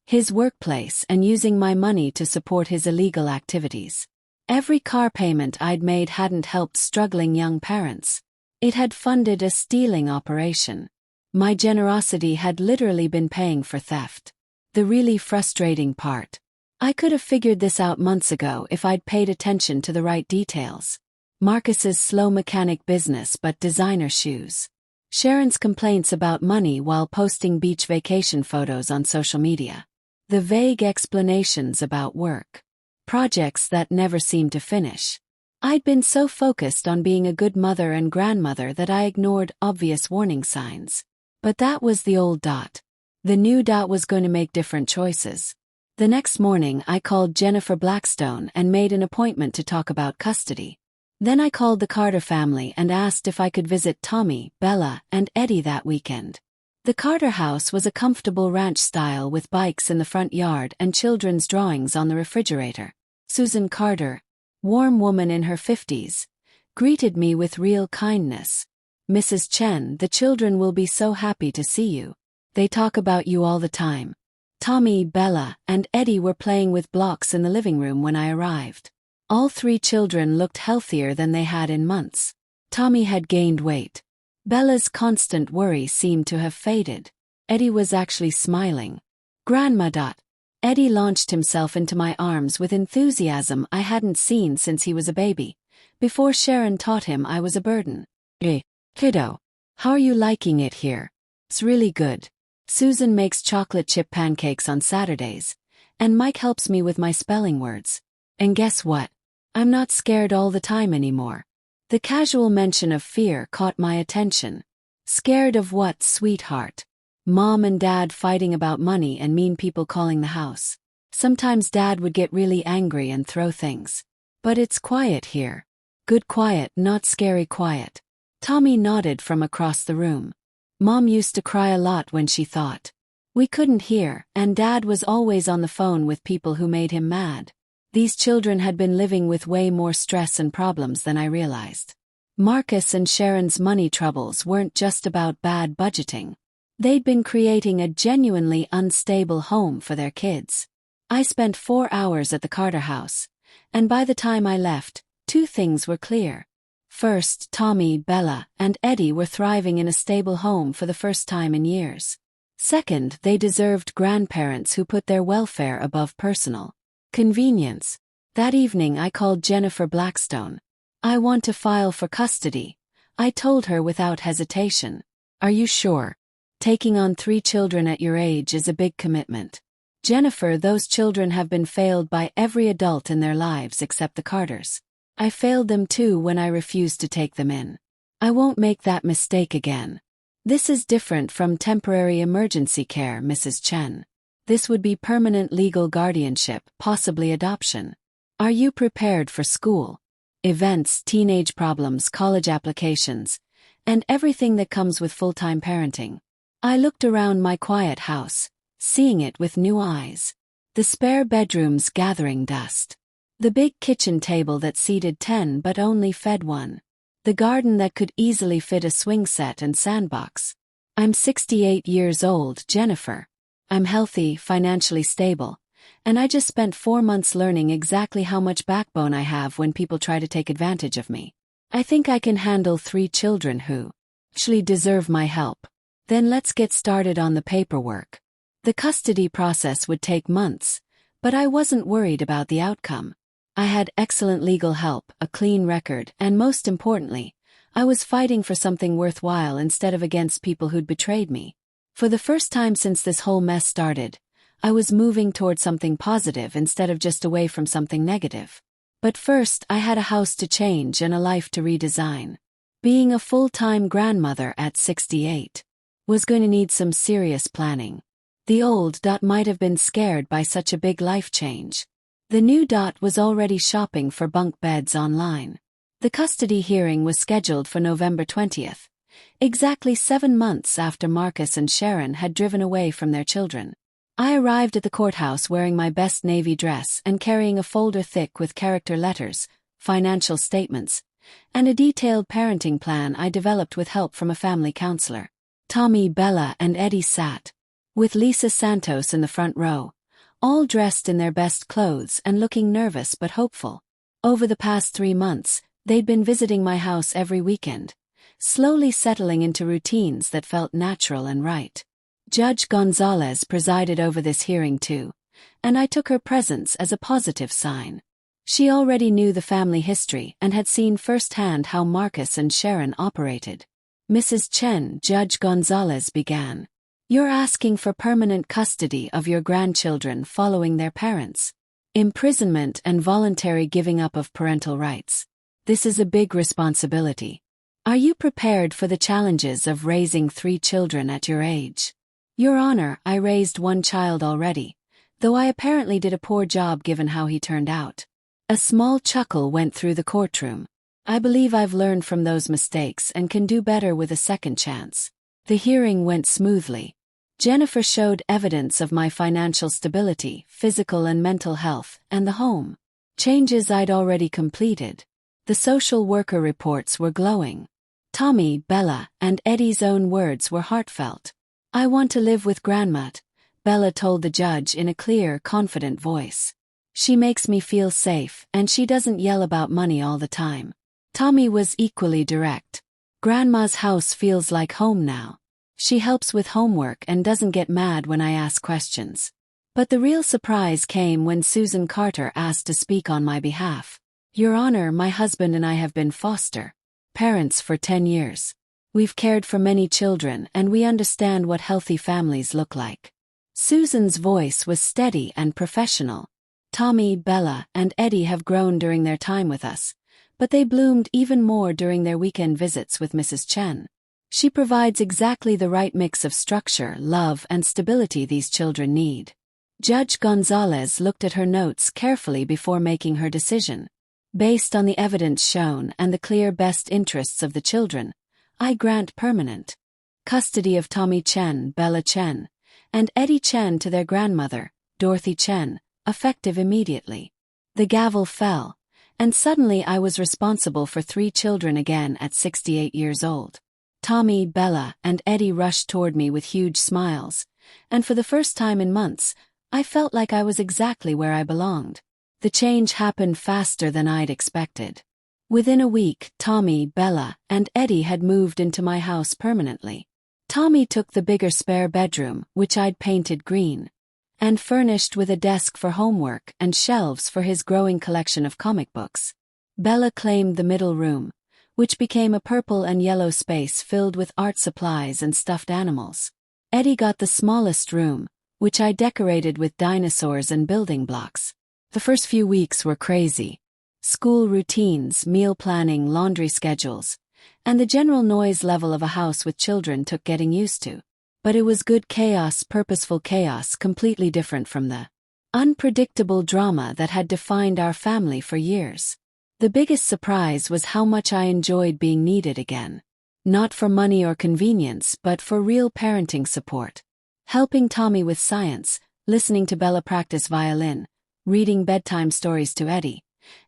his workplace and using my money to support his illegal activities. Every car payment I'd made hadn't helped struggling young parents. It had funded a stealing operation. My generosity had literally been paying for theft. The really frustrating part. I could have figured this out months ago if I'd paid attention to the right details. Marcus's slow mechanic business but designer shoes. Sharon's complaints about money while posting beach vacation photos on social media. The vague explanations about work. Projects that never seemed to finish. I'd been so focused on being a good mother and grandmother that I ignored obvious warning signs. But that was the old Dot. The new Dot was going to make different choices. The next morning I called Jennifer Blackstone and made an appointment to talk about custody. Then I called the Carter family and asked if I could visit Tommy, Bella, and Eddie that weekend. The Carter house was a comfortable ranch style with bikes in the front yard and children's drawings on the refrigerator. Susan Carter, warm woman in her 50s, greeted me with real kindness. Mrs. Chen, the children will be so happy to see you. They talk about you all the time. Tommy, Bella, and Eddie were playing with blocks in the living room when I arrived. All 3 children looked healthier than they had in months. Tommy had gained weight. Bella's constant worry seemed to have faded. Eddie was actually smiling. Grandma. Eddie launched himself into my arms with enthusiasm I hadn't seen since he was a baby, before Sharon taught him I was a burden. Hey, kiddo. How are you liking it here? It's really good. Susan makes chocolate chip pancakes on Saturdays, and Mike helps me with my spelling words. And guess what? I'm not scared all the time anymore. The casual mention of fear caught my attention. Scared of what, sweetheart? Mom and Dad fighting about money and mean people calling the house. Sometimes Dad would get really angry and throw things. But it's quiet here. Good quiet, not scary quiet. Tommy nodded from across the room. Mom used to cry a lot when she thought we couldn't hear, and Dad was always on the phone with people who made him mad. These children had been living with way more stress and problems than I realized. Marcus and Sharon's money troubles weren't just about bad budgeting. They'd been creating a genuinely unstable home for their kids. I spent 4 hours at the Carter house, and by the time I left, 2 things were clear. First, Tommy, Bella, and Eddie were thriving in a stable home for the first time in years. Second, they deserved grandparents who put their welfare above personal convenience. That evening I called Jennifer Blackstone. I want to file for custody, I told her without hesitation. Are you sure? Taking on 3 children at your age is a big commitment. Jennifer, those children have been failed by every adult in their lives except the Carters. I failed them too when I refused to take them in. I won't make that mistake again. This is different from temporary emergency care, Mrs. Chen. This would be permanent legal guardianship, possibly adoption. Are you prepared for school? Events, teenage problems, college applications, and everything that comes with full-time parenting. I looked around my quiet house, seeing it with new eyes. The spare bedrooms gathering dust. The big kitchen table that seated 10 but only fed 1. The garden that could easily fit a swing set and sandbox. I'm 68 years old, Jennifer. I'm healthy, financially stable, and I just spent 4 months learning exactly how much backbone I have when people try to take advantage of me. I think I can handle 3 children who actually deserve my help. Then let's get started on the paperwork. The custody process would take months, but I wasn't worried about the outcome. I had excellent legal help, a clean record, and most importantly, I was fighting for something worthwhile instead of against people who'd betrayed me. For the first time since this whole mess started, I was moving toward something positive instead of just away from something negative. But first, I had a house to change and a life to redesign. Being a full-time grandmother at 68 was going to need some serious planning. The old Dot might have been scared by such a big life change. The new Dot was already shopping for bunk beds online. The custody hearing was scheduled for November 20th, exactly 7 months after Marcus and Sharon had driven away from their children. I arrived at the courthouse wearing my best navy dress and carrying a folder thick with character letters, financial statements, and a detailed parenting plan I developed with help from a family counselor. Tommy, Bella, and Eddie sat, with Lisa Santos in the front row, all dressed in their best clothes and looking nervous but hopeful. Over the past 3 months, they'd been visiting my house every weekend, slowly settling into routines that felt natural and right. Judge Gonzalez presided over this hearing too, and I took her presence as a positive sign. She already knew the family history and had seen firsthand how Marcus and Sharon operated. Mrs. Chen, Judge Gonzalez began. You're asking for permanent custody of your grandchildren following their parents. Imprisonment and voluntary giving up of parental rights. This is a big responsibility. Are you prepared for the challenges of raising 3 children at your age? Your Honor, I raised 1 child already, though I apparently did a poor job given how he turned out. A small chuckle went through the courtroom. I believe I've learned from those mistakes and can do better with a second chance. The hearing went smoothly. Jennifer showed evidence of my financial stability, physical and mental health, and the home changes I'd already completed. The social worker reports were glowing. Tommy, Bella, and Eddie's own words were heartfelt. I want to live with Grandma, Bella told the judge in a clear, confident voice. She makes me feel safe, and she doesn't yell about money all the time. Tommy was equally direct. Grandma's house feels like home now. She helps with homework and doesn't get mad when I ask questions. But the real surprise came when Susan Carter asked to speak on my behalf. Your Honor, my husband and I have been foster parents for 10 years. We've cared for many children and we understand what healthy families look like. Susan's voice was steady and professional. Tommy, Bella, and Eddie have grown during their time with us, but they bloomed even more during their weekend visits with Mrs. Chen. She provides exactly the right mix of structure, love, and stability these children need. Judge Gonzalez looked at her notes carefully before making her decision. Based on the evidence shown and the clear best interests of the children, I grant permanent custody of Tommy Chen, Bella Chen, and Eddie Chen to their grandmother, Dorothy Chen, effective immediately. The gavel fell, and suddenly I was responsible for 3 children again at 68 years old. Tommy, Bella, and Eddie rushed toward me with huge smiles, and for the first time in months, I felt like I was exactly where I belonged. The change happened faster than I'd expected. Within a week, Tommy, Bella, and Eddie had moved into my house permanently. Tommy took the bigger spare bedroom, which I'd painted green, and furnished with a desk for homework and shelves for his growing collection of comic books. Bella claimed the middle room, which became a purple and yellow space filled with art supplies and stuffed animals. Eddie got the smallest room, which I decorated with dinosaurs and building blocks. The first few weeks were crazy. School routines, meal planning, laundry schedules, and the general noise level of a house with children took getting used to. But it was good chaos, purposeful chaos, completely different from the unpredictable drama that had defined our family for years. The biggest surprise was how much I enjoyed being needed again. Not for money or convenience, but for real parenting support. Helping Tommy with science, listening to Bella practice violin, reading bedtime stories to Eddie,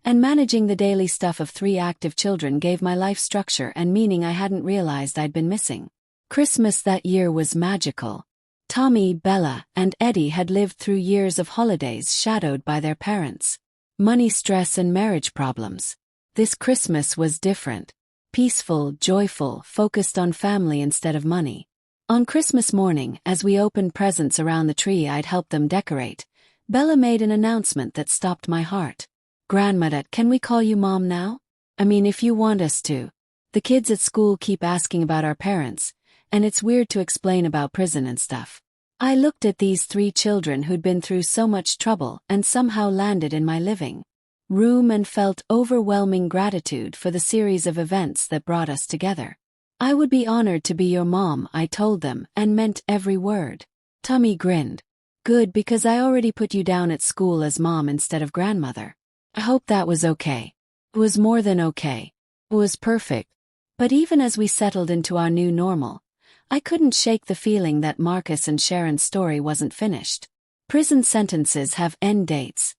and managing the daily stuff of 3 active children gave my life structure and meaning I hadn't realized I'd been missing. Christmas that year was magical. Tommy, Bella, and Eddie had lived through years of holidays shadowed by their parents. Money stress and marriage problems. This Christmas was different. Peaceful, joyful, focused on family instead of money. On Christmas morning, as we opened presents around the tree I'd helped them decorate, Bella made an announcement that stopped my heart. "Grandmother, can we call you Mom now? I mean, if you want us to. The kids at school keep asking about our parents, and it's weird to explain about prison and stuff." I looked at these 3 children who'd been through so much trouble and somehow landed in my living room and felt overwhelming gratitude for the series of events that brought us together. "I would be honored to be your mom," I told them, and meant every word. Tommy grinned. "Good, because I already put you down at school as mom instead of grandmother." I hope that was okay. It was more than okay. It was perfect. But even as we settled into our new normal, I couldn't shake the feeling that Marcus and Sharon's story wasn't finished. Prison sentences have end dates,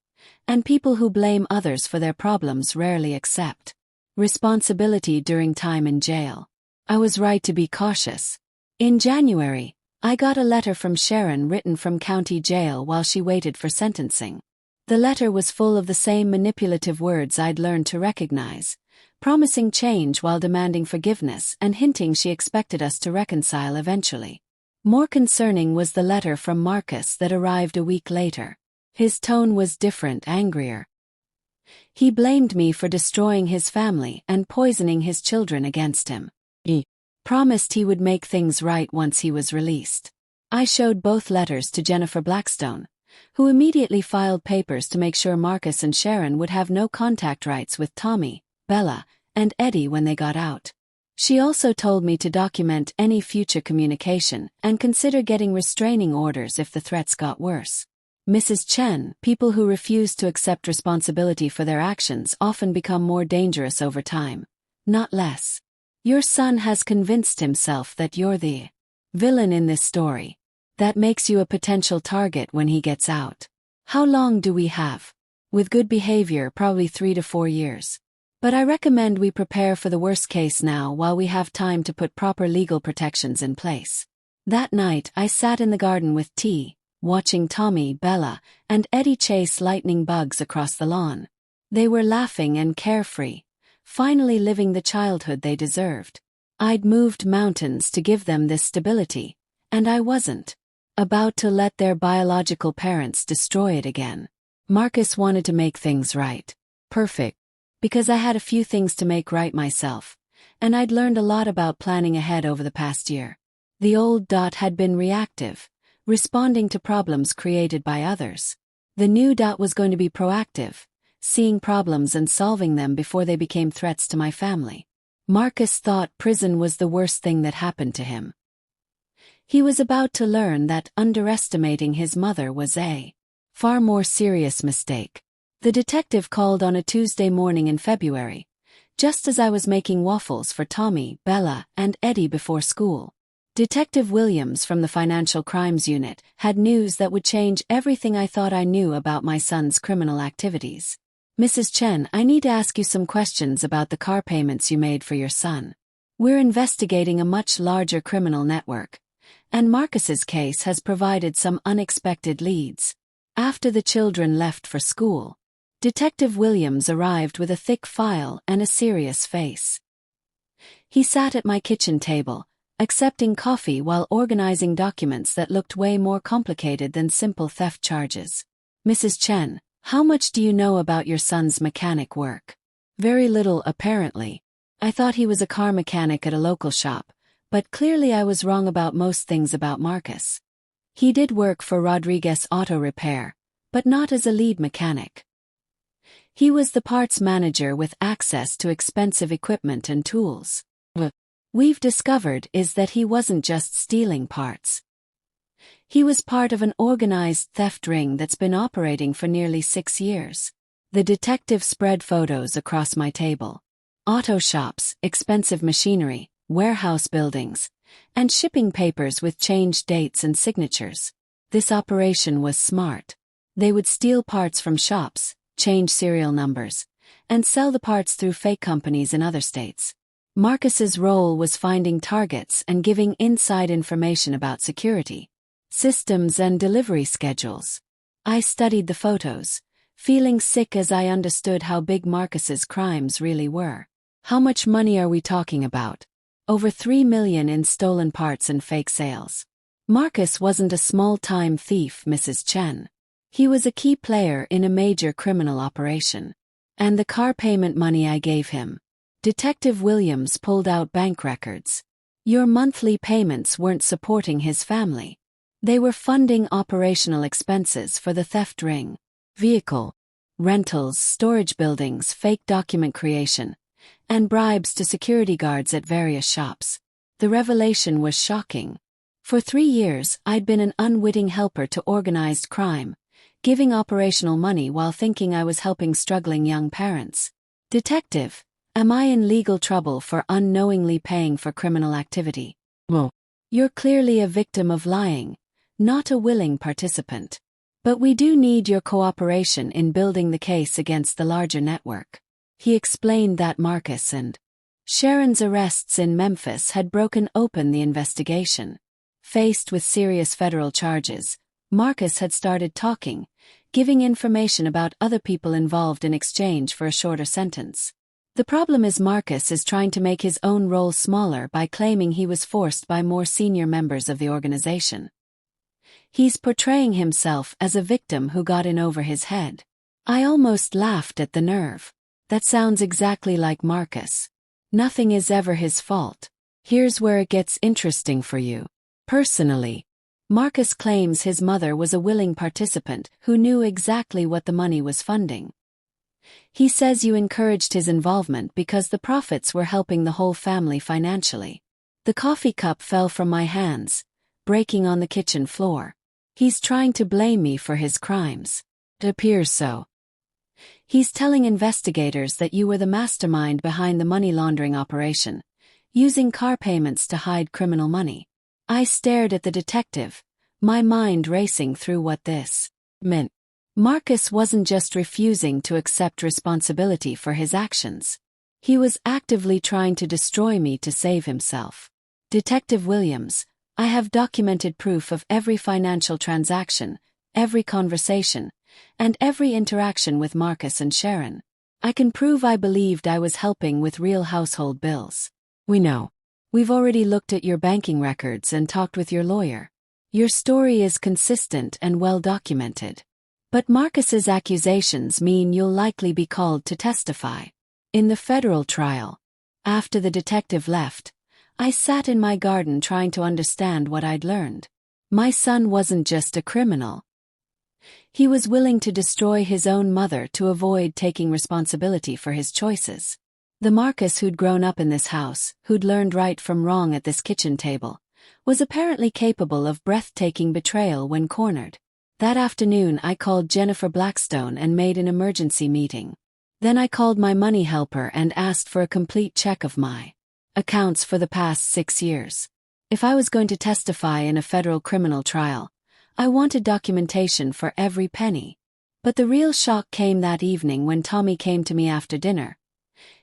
and people who blame others for their problems rarely accept responsibility during time in jail. I was right to be cautious. In January, I got a letter from Sharon written from county jail while she waited for sentencing. The letter was full of the same manipulative words I'd learned to recognize, promising change while demanding forgiveness and hinting she expected us to reconcile eventually. More concerning was the letter from Marcus that arrived a week later. His tone was different, angrier. He blamed me for destroying his family and poisoning his children against him. He promised he would make things right once he was released. I showed both letters to Jennifer Blackstone, who immediately filed papers to make sure Marcus and Sharon would have no contact rights with Tommy, Bella, and Eddie when they got out. She also told me to document any future communication and consider getting restraining orders if the threats got worse. Mrs. Chen, people who refuse to accept responsibility for their actions often become more dangerous over time, not less. Your son has convinced himself that you're the villain in this story. That makes you a potential target when he gets out. How long do we have? With good behavior, probably 3 to 4 years. But I recommend we prepare for the worst case now while we have time to put proper legal protections in place. That night, I sat in the garden with tea, watching Tommy, Bella, and Eddie chase lightning bugs across the lawn. They were laughing and carefree, finally living the childhood they deserved. I'd moved mountains to give them this stability, and I wasn't about to let their biological parents destroy it again. Marcus wanted to make things right. Perfect. Because I had a few things to make right myself, and I'd learned a lot about planning ahead over the past year. The old Dot had been reactive, responding to problems created by others. The new Dot was going to be proactive, seeing problems and solving them before they became threats to my family. Marcus thought prison was the worst thing that happened to him. He was about to learn that underestimating his mother was a far more serious mistake. The detective called on a Tuesday morning in February, just as I was making waffles for Tommy, Bella, and Eddie before school. Detective Williams from the Financial Crimes Unit had news that would change everything I thought I knew about my son's criminal activities. "Mrs. Chen, I need to ask you some questions about the car payments you made for your son. We're investigating a much larger criminal network, and Marcus's case has provided some unexpected leads." After the children left for school, Detective Williams arrived with a thick file and a serious face. He sat at my kitchen table, accepting coffee while organizing documents that looked way more complicated than simple theft charges. "Mrs. Chen, how much do you know about your son's mechanic work?" "Very little, apparently. I thought he was a car mechanic at a local shop, But clearly I was wrong about most things about Marcus. He did work for Rodriguez Auto Repair, but not as a lead mechanic. He was the parts manager with access to expensive equipment and tools. What we've discovered is that he wasn't just stealing parts. He was part of an organized theft ring that's been operating for nearly 6 years. The detective spread photos across my table. Auto shops, expensive machinery, warehouse buildings, and shipping papers with changed dates and signatures. This operation was smart. They would steal parts from shops, change serial numbers, and sell the parts through fake companies in other states. Marcus's role was finding targets and giving inside information about security, systems, and delivery schedules. I studied the photos, feeling sick as I understood how big Marcus's crimes really were. How much money are we talking about? Over $3 million in stolen parts and fake sales. Marcus wasn't a small-time thief, Mrs. Chen. He was a key player in a major criminal operation. And the car payment money I gave him. Detective Williams pulled out bank records. Your monthly payments weren't supporting his family. They were funding operational expenses for the theft ring. Vehicle, rentals, storage buildings, fake document creation, and bribes to security guards at various shops. The revelation was shocking. For 3 years, I'd been an unwitting helper to organized crime, giving operational money while thinking I was helping struggling young parents. Detective, am I in legal trouble for unknowingly paying for criminal activity? Well, you're clearly a victim of lying, not a willing participant. But we do need your cooperation in building the case against the larger network. He explained that Marcus and Sharon's arrests in Memphis had broken open the investigation. Faced with serious federal charges, Marcus had started talking, giving information about other people involved in exchange for a shorter sentence. The problem is Marcus is trying to make his own role smaller by claiming he was forced by more senior members of the organization. He's portraying himself as a victim who got in over his head. I almost laughed at the nerve. That sounds exactly like Marcus. Nothing is ever his fault. Here's where it gets interesting for you. Personally, Marcus claims his mother was a willing participant who knew exactly what the money was funding. He says you encouraged his involvement because the profits were helping the whole family financially. The coffee cup fell from my hands, breaking on the kitchen floor. He's trying to blame me for his crimes. It appears so. He's telling investigators that you were the mastermind behind the money laundering operation, using car payments to hide criminal money. I stared at the detective, my mind racing through what this meant. Marcus wasn't just refusing to accept responsibility for his actions. He was actively trying to destroy me to save himself. Detective Williams, I have documented proof of every financial transaction, every conversation, and every interaction with Marcus and Sharon. I can prove I believed I was helping with real household bills. We know. We've already looked at your banking records and talked with your lawyer. Your story is consistent and well documented. But Marcus's accusations mean you'll likely be called to testify. In the federal trial. After the detective left, I sat in my garden trying to understand what I'd learned. My son wasn't just a criminal. He was willing to destroy his own mother to avoid taking responsibility for his choices. The Marcus who'd grown up in this house, who'd learned right from wrong at this kitchen table, was apparently capable of breathtaking betrayal when cornered. That afternoon I called Jennifer Blackstone and made an emergency meeting. Then I called my money helper and asked for a complete check of my accounts for the past 6 years. If I was going to testify in a federal criminal trial, I wanted documentation for every penny. But the real shock came that evening when Tommy came to me after dinner.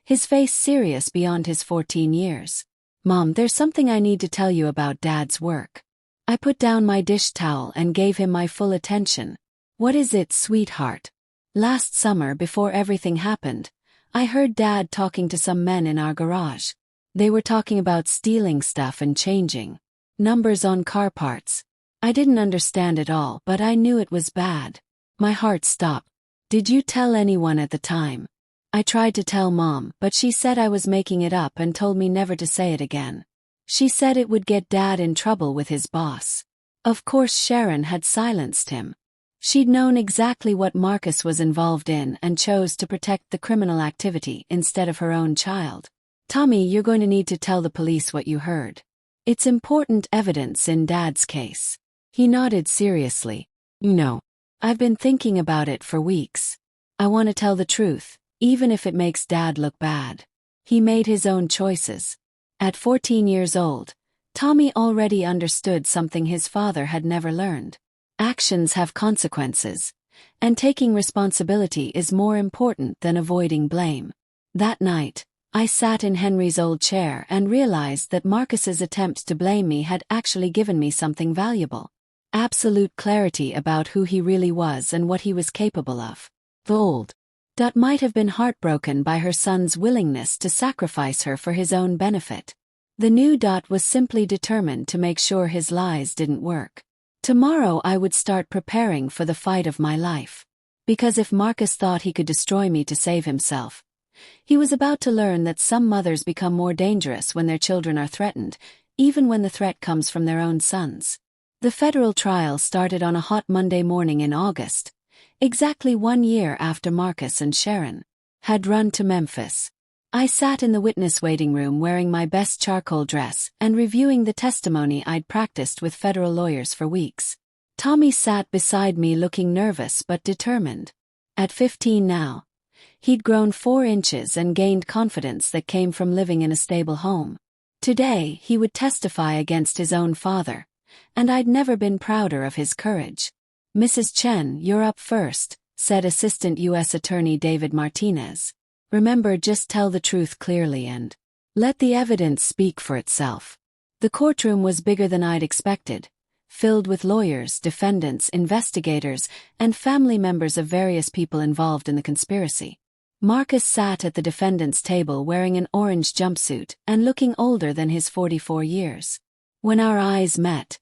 His face serious beyond his 14 years. Mom, there's something I need to tell you about Dad's work. I put down my dish towel and gave him my full attention. What is it, sweetheart? Last summer, before everything happened, I heard Dad talking to some men in our garage. They were talking about stealing stuff and changing numbers on car parts. I didn't understand it all, but I knew it was bad. My heart stopped. Did you tell anyone at the time? I tried to tell Mom, but she said I was making it up and told me never to say it again. She said it would get Dad in trouble with his boss. Of course Sharon had silenced him. She'd known exactly what Marcus was involved in and chose to protect the criminal activity instead of her own child. Tommy, you're going to need to tell the police what you heard. It's important evidence in Dad's case. He nodded seriously. No. I've been thinking about it for weeks. I want to tell the truth, even if it makes Dad look bad. He made his own choices. At 14 years old, Tommy already understood something his father had never learned. Actions have consequences, and taking responsibility is more important than avoiding blame. That night, I sat in Henry's old chair and realized that Marcus's attempts to blame me had actually given me something valuable. Absolute clarity about who he really was and what he was capable of. The old Dot might have been heartbroken by her son's willingness to sacrifice her for his own benefit. The new Dot was simply determined to make sure his lies didn't work. Tomorrow I would start preparing for the fight of my life. Because if Marcus thought he could destroy me to save himself, he was about to learn that some mothers become more dangerous when their children are threatened, even when the threat comes from their own sons. The federal trial started on a hot Monday morning in August, exactly 1 year after Marcus and Sharon had run to Memphis. I sat in the witness waiting room wearing my best charcoal dress and reviewing the testimony I'd practiced with federal lawyers for weeks. Tommy sat beside me looking nervous but determined. At 15 now, he'd grown 4 inches and gained confidence that came from living in a stable home. Today, he would testify against his own father, and I'd never been prouder of his courage. Mrs. Chen, you're up first, said Assistant U.S. Attorney David Martinez. Remember, just tell the truth clearly and let the evidence speak for itself. The courtroom was bigger than I'd expected, filled with lawyers, defendants, investigators, and family members of various people involved in the conspiracy. Marcus sat at the defendant's table wearing an orange jumpsuit and looking older than his 44 years. When our eyes met,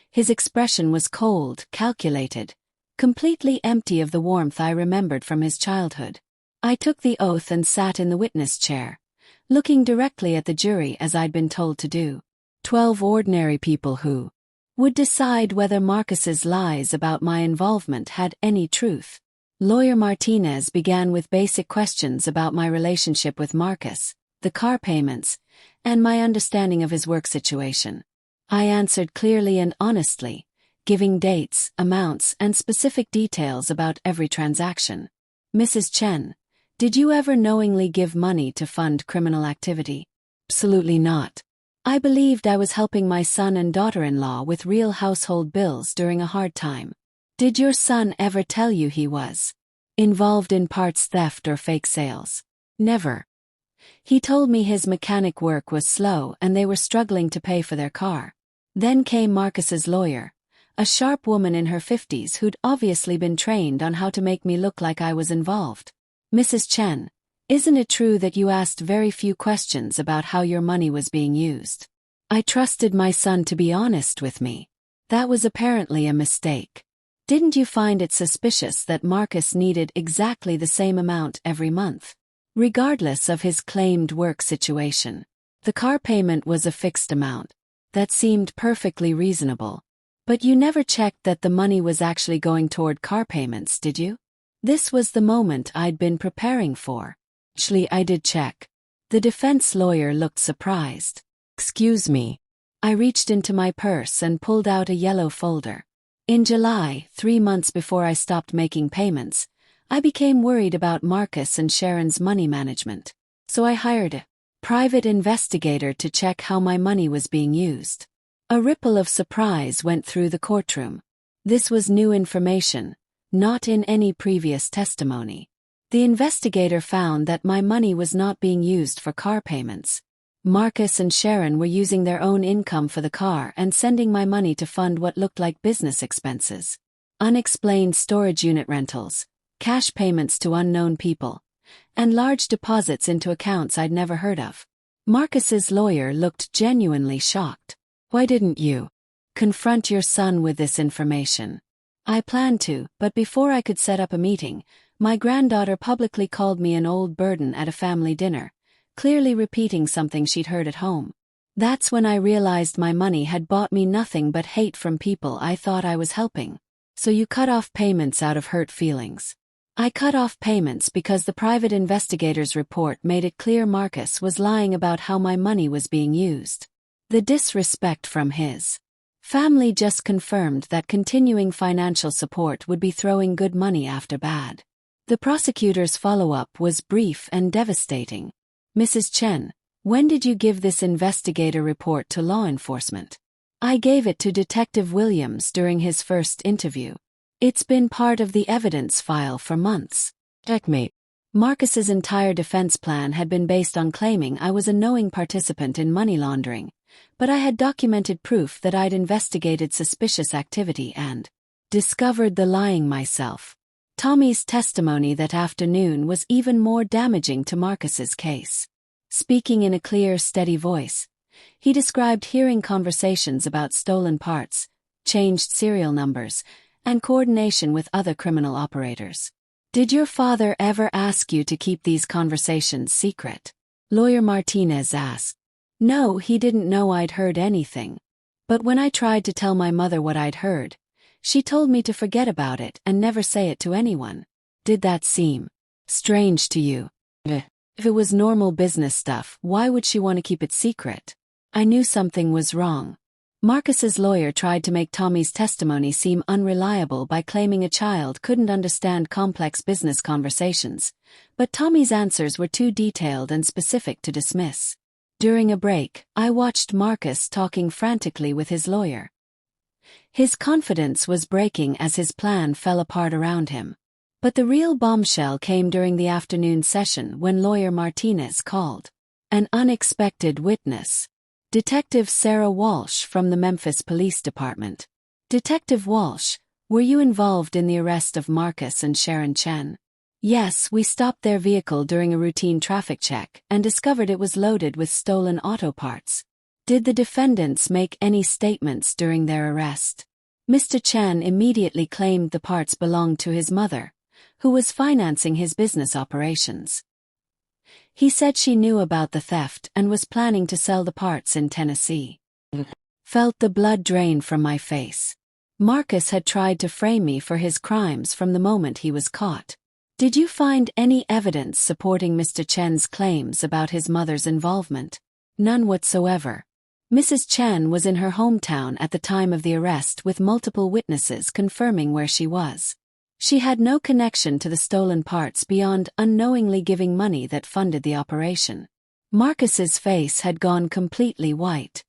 his expression was cold, calculated, completely empty of the warmth I remembered from his childhood. I took the oath and sat in the witness chair, looking directly at the jury as I'd been told to do. 12 ordinary people who would decide whether Marcus's lies about my involvement had any truth. Lawyer Martinez began with basic questions about my relationship with Marcus, the car payments, and my understanding of his work situation. I answered clearly and honestly, giving dates, amounts, and specific details about every transaction. Mrs. Chen, did you ever knowingly give money to fund criminal activity? Absolutely not. I believed I was helping my son and daughter-in-law with real household bills during a hard time. Did your son ever tell you he was involved in parts theft or fake sales? Never. He told me his mechanic work was slow and they were struggling to pay for their car. Then came Marcus's lawyer, a sharp woman in her 50s who'd obviously been trained on how to make me look like I was involved. Mrs. Chen, isn't it true that you asked very few questions about how your money was being used? I trusted my son to be honest with me. That was apparently a mistake. Didn't you find it suspicious that Marcus needed exactly the same amount every month, regardless of his claimed work situation? The car payment was a fixed amount. That seemed perfectly reasonable. But you never checked that the money was actually going toward car payments, did you? This was the moment I'd been preparing for. Actually, I did check. The defense lawyer looked surprised. Excuse me. I reached into my purse and pulled out a yellow folder. In July, 3 months before I stopped making payments, I became worried about Marcus and Sharon's money management. So I hired a private investigator to check how my money was being used. A ripple of surprise went through the courtroom. This was new information, not in any previous testimony. The investigator found that my money was not being used for car payments. Marcus and Sharon were using their own income for the car and sending my money to fund what looked like business expenses. Unexplained storage unit rentals, cash payments to unknown people, and large deposits into accounts I'd never heard of. Marcus's lawyer looked genuinely shocked. Why didn't you confront your son with this information? I planned to, but before I could set up a meeting, my granddaughter publicly called me an old burden at a family dinner, clearly repeating something she'd heard at home. That's when I realized my money had bought me nothing but hate from people I thought I was helping. So you cut off payments out of hurt feelings. I cut off payments because the private investigator's report made it clear Marcus was lying about how my money was being used. The disrespect from his family just confirmed that continuing financial support would be throwing good money after bad. The prosecutor's follow-up was brief and devastating. Mrs. Chen, when did you give this investigator report to law enforcement? I gave it to Detective Williams during his first interview. It's been part of the evidence file for months. Checkmate. Marcus's entire defense plan had been based on claiming I was a knowing participant in money laundering, but I had documented proof that I'd investigated suspicious activity and discovered the lying myself. Tommy's testimony that afternoon was even more damaging to Marcus's case. Speaking in a clear, steady voice, he described hearing conversations about stolen parts, changed serial numbers, and coordination with other criminal operators. Did your father ever ask you to keep these conversations secret? Lawyer Martinez asked. No, he didn't know I'd heard anything. But when I tried to tell my mother what I'd heard, she told me to forget about it and never say it to anyone. Did that seem strange to you? If it was normal business stuff, why would she want to keep it secret? I knew something was wrong. Marcus's lawyer tried to make Tommy's testimony seem unreliable by claiming a child couldn't understand complex business conversations, but Tommy's answers were too detailed and specific to dismiss. During a break, I watched Marcus talking frantically with his lawyer. His confidence was breaking as his plan fell apart around him. But the real bombshell came during the afternoon session when lawyer Martinez called. An unexpected witness. Detective Sarah Walsh from the Memphis Police Department. Detective Walsh, were you involved in the arrest of Marcus and Sharon Chen? Yes, we stopped their vehicle during a routine traffic check and discovered it was loaded with stolen auto parts. Did the defendants make any statements during their arrest? Mr. Chen immediately claimed the parts belonged to his mother, who was financing his business operations. He said she knew about the theft and was planning to sell the parts in Tennessee. Felt the blood drain from my face. Marcus had tried to frame me for his crimes from the moment he was caught. Did you find any evidence supporting Mr. Chen's claims about his mother's involvement? None whatsoever. Mrs. Chen was in her hometown at the time of the arrest with multiple witnesses confirming where she was. She had no connection to the stolen parts beyond unknowingly giving money that funded the operation. Marcus's face had gone completely white.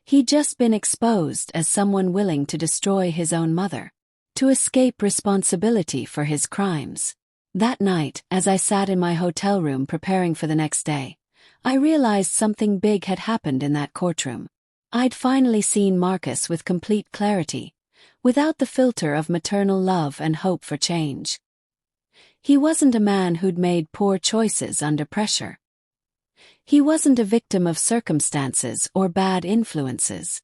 He'd just been exposed as someone willing to destroy his own mother, to escape responsibility for his crimes. That night, as I sat in my hotel room preparing for the next day, I realized something big had happened in that courtroom. I'd finally seen Marcus with complete clarity, without the filter of maternal love and hope for change. He wasn't a man who'd made poor choices under pressure. He wasn't a victim of circumstances or bad influences.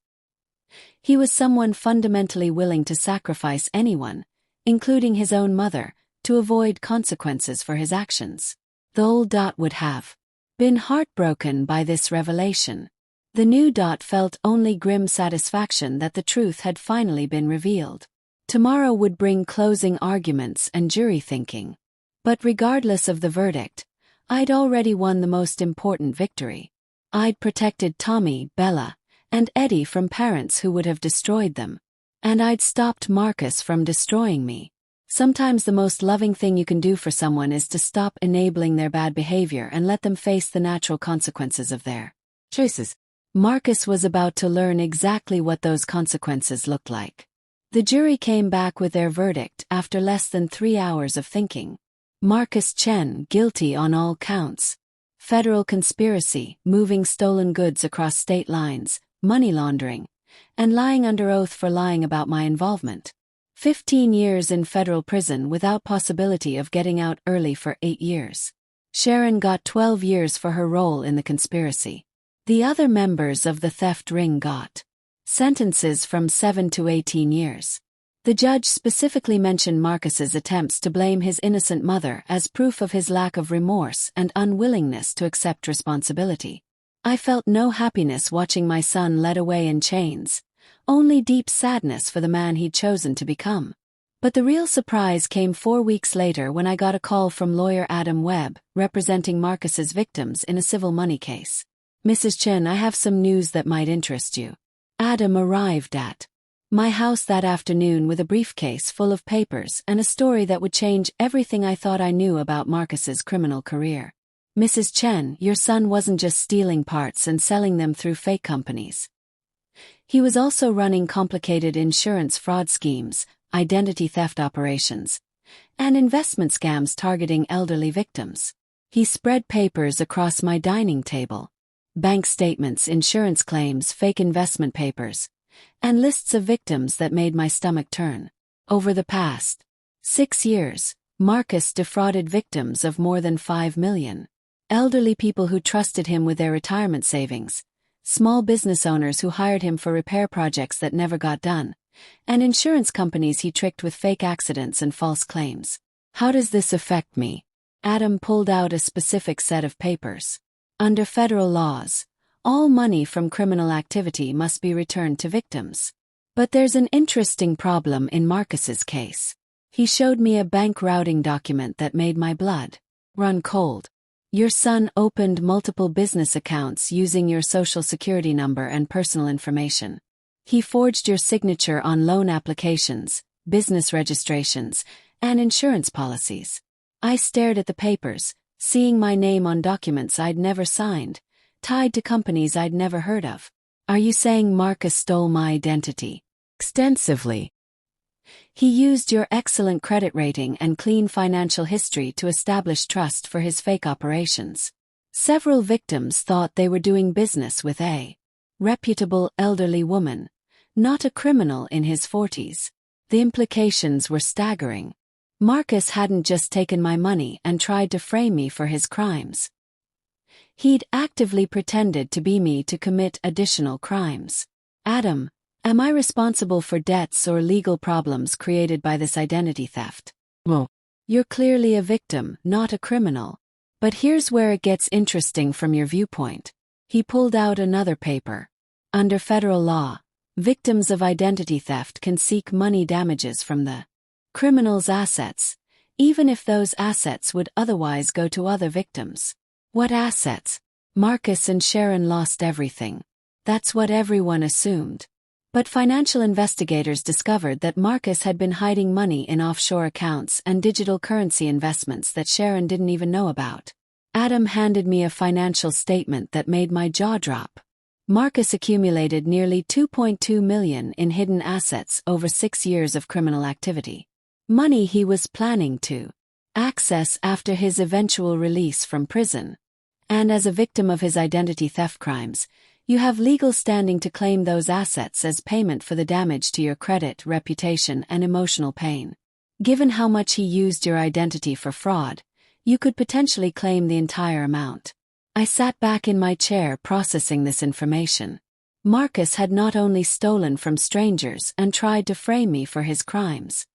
He was someone fundamentally willing to sacrifice anyone, including his own mother, to avoid consequences for his actions. The old Dot would have been heartbroken by this revelation. The new Dot felt only grim satisfaction that the truth had finally been revealed. Tomorrow would bring closing arguments and jury thinking. But regardless of the verdict, I'd already won the most important victory. I'd protected Tommy, Bella, and Eddie from parents who would have destroyed them. And I'd stopped Marcus from destroying me. Sometimes the most loving thing you can do for someone is to stop enabling their bad behavior and let them face the natural consequences of their choices. Marcus was about to learn exactly what those consequences looked like. The jury came back with their verdict after less than 3 hours of thinking. Marcus Chen, guilty on all counts. Federal conspiracy, moving stolen goods across state lines, money laundering, and lying under oath for lying about my involvement. 15 years in federal prison without possibility of getting out early for 8 years. Sharon got 12 years for her role in the conspiracy. The other members of the theft ring got sentences from 7 to 18 years. The judge specifically mentioned Marcus's attempts to blame his innocent mother as proof of his lack of remorse and unwillingness to accept responsibility. I felt no happiness watching my son led away in chains, only deep sadness for the man he'd chosen to become. But the real surprise came 4 weeks later when I got a call from lawyer Adam Webb, representing Marcus's victims in a civil money case. "Mrs. Chen, I have some news that might interest you." Adam arrived at my house that afternoon with a briefcase full of papers and a story that would change everything I thought I knew about Marcus's criminal career. "Mrs. Chen, your son wasn't just stealing parts and selling them through fake companies. He was also running complicated insurance fraud schemes, identity theft operations, and investment scams targeting elderly victims. He spread papers across my dining table. Bank statements, insurance claims, fake investment papers, and lists of victims that made my stomach turn. Over the past 6 years, Marcus defrauded victims of more than 5 million. Elderly people who trusted him with their retirement savings, small business owners who hired him for repair projects that never got done, and insurance companies he tricked with fake accidents and false claims. How does this affect me?" Adam pulled out a specific set of papers. "Under federal laws, all money from criminal activity must be returned to victims. But there's an interesting problem in Marcus's case." He showed me a bank routing document that made my blood run cold. "Your son opened multiple business accounts using your social security number and personal information. He forged your signature on loan applications, business registrations, and insurance policies." I stared at the papers, seeing my name on documents I'd never signed, tied to companies I'd never heard of. "Are you saying Marcus stole my identity?" "Extensively. He used your excellent credit rating and clean financial history to establish trust for his fake operations. Several victims thought they were doing business with a reputable elderly woman, not a criminal in his 40s. The implications were staggering. Marcus hadn't just taken my money and tried to frame me for his crimes. He'd actively pretended to be me to commit additional crimes. "Adam, am I responsible for debts or legal problems created by this identity theft?" "Well, you're clearly a victim, not a criminal. But here's where it gets interesting from your viewpoint." He pulled out another paper. "Under federal law, victims of identity theft can seek money damages from the criminal's assets, even if those assets would otherwise go to other victims." "What assets?" "Marcus and Sharon lost everything. That's what everyone assumed. But financial investigators discovered that Marcus had been hiding money in offshore accounts and digital currency investments that Sharon didn't even know about." Adam handed me a financial statement that made my jaw drop. Marcus accumulated nearly 2.2 million in hidden assets over 6 years of criminal activity. Money he was planning to access after his eventual release from prison. And as a victim of his identity theft crimes, you have legal standing to claim those assets as payment for the damage to your credit, reputation, and emotional pain. Given how much he used your identity for fraud, you could potentially claim the entire amount. I sat back in my chair processing this information. Marcus had not only stolen from strangers and tried to frame me for his crimes.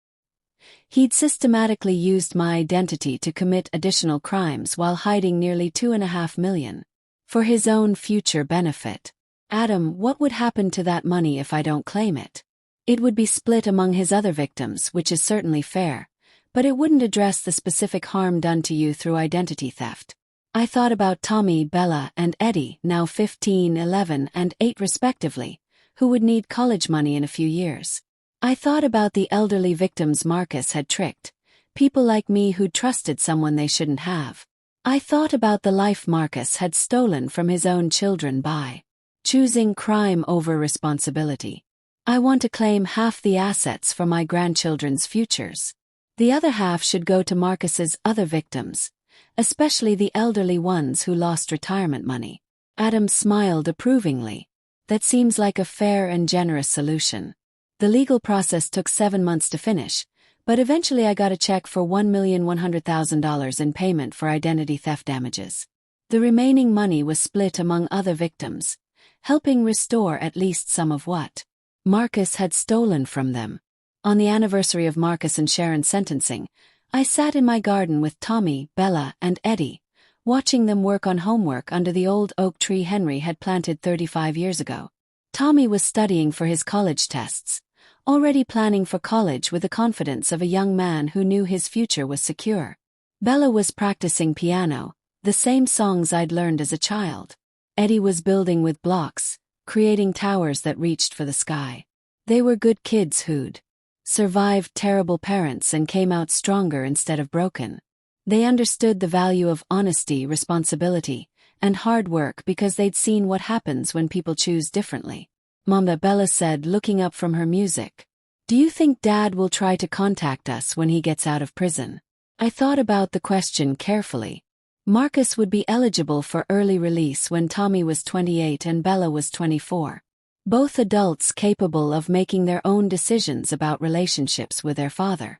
He'd systematically used my identity to commit additional crimes while hiding nearly 2.5 million. For his own future benefit. "Adam, what would happen to that money if I don't claim it?" "It would be split among his other victims, which is certainly fair, but it wouldn't address the specific harm done to you through identity theft." I thought about Tommy, Bella, and Eddie, now 15, 11, and 8 respectively, who would need college money in a few years. I thought about the elderly victims Marcus had tricked, people like me who trusted someone they shouldn't have. I thought about the life Marcus had stolen from his own children by choosing crime over responsibility. I want to claim half the assets for my grandchildren's futures. The other half should go to Marcus's other victims, especially the elderly ones who lost retirement money. Adam smiled approvingly. "That seems like a fair and generous solution." The legal process took 7 months to finish, but eventually I got a check for $1,100,000 in payment for identity theft damages. The remaining money was split among other victims, helping restore at least some of what Marcus had stolen from them. On the anniversary of Marcus and Sharon's sentencing, I sat in my garden with Tommy, Bella, and Eddie, watching them work on homework under the old oak tree Henry had planted 35 years ago. Tommy was studying for his college tests, already planning for college with the confidence of a young man who knew his future was secure. Bella was practicing piano, the same songs I'd learned as a child. Eddie was building with blocks, creating towers that reached for the sky. They were good kids who'd survived terrible parents and came out stronger instead of broken. They understood the value of honesty, responsibility, and hard work because they'd seen what happens when people choose differently. Mama, Bella said, looking up from her music. Do you think Dad will try to contact us when he gets out of prison? I thought about the question carefully. Marcus would be eligible for early release when Tommy was 28 and Bella was 24. Both adults capable of making their own decisions about relationships with their father.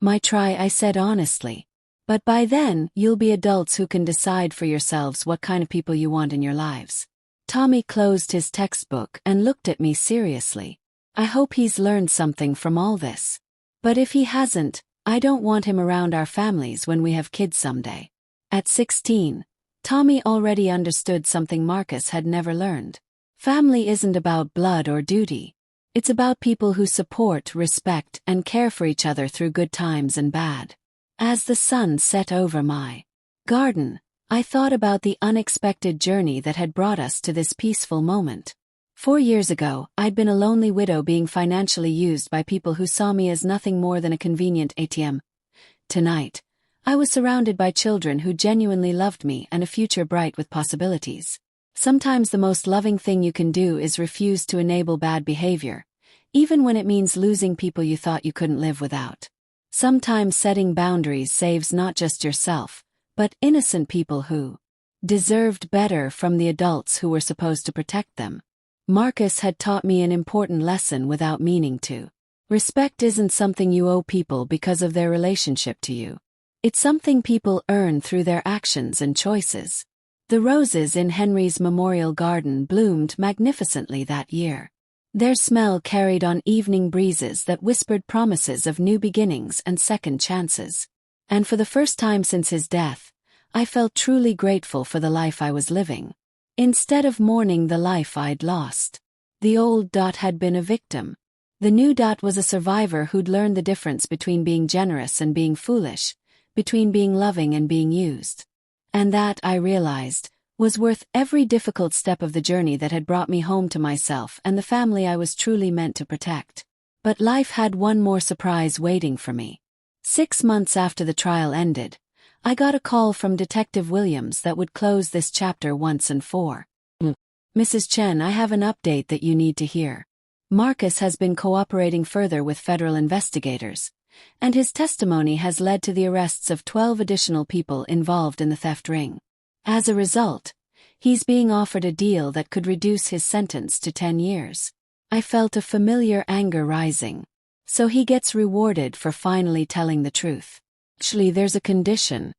Might try, I said honestly. But by then, you'll be adults who can decide for yourselves what kind of people you want in your lives. Tommy closed his textbook and looked at me seriously. I hope he's learned something from all this. But if he hasn't, I don't want him around our families when we have kids someday. At 16, Tommy already understood something Marcus had never learned. Family isn't about blood or duty. It's about people who support, respect, and care for each other through good times and bad. As the sun set over my garden, I thought about the unexpected journey that had brought us to this peaceful moment. 4 years ago, I'd been a lonely widow being financially used by people who saw me as nothing more than a convenient ATM. Tonight, I was surrounded by children who genuinely loved me and a future bright with possibilities. Sometimes the most loving thing you can do is refuse to enable bad behavior, even when it means losing people you thought you couldn't live without. Sometimes setting boundaries saves not just yourself, but innocent people who deserved better from the adults who were supposed to protect them. Marcus had taught me an important lesson without meaning to. Respect isn't something you owe people because of their relationship to you. It's something people earn through their actions and choices. The roses in Henry's memorial garden bloomed magnificently that year. Their smell carried on evening breezes that whispered promises of new beginnings and second chances. And for the first time since his death, I felt truly grateful for the life I was living, instead of mourning the life I'd lost. The old Dot had been a victim. The new Dot was a survivor who'd learned the difference between being generous and being foolish, between being loving and being used. And that, I realized, was worth every difficult step of the journey that had brought me home to myself and the family I was truly meant to protect. But life had one more surprise waiting for me. 6 months after the trial ended, I got a call from Detective Williams that would close this chapter once and for. Mrs. Chen, I have an update that you need to hear. Marcus has been cooperating further with federal investigators, and his testimony has led to the arrests of 12 additional people involved in the theft ring. As a result, he's being offered a deal that could reduce his sentence to 10 years. I felt a familiar anger rising. So he gets rewarded for finally telling the truth. Actually, there's a condition.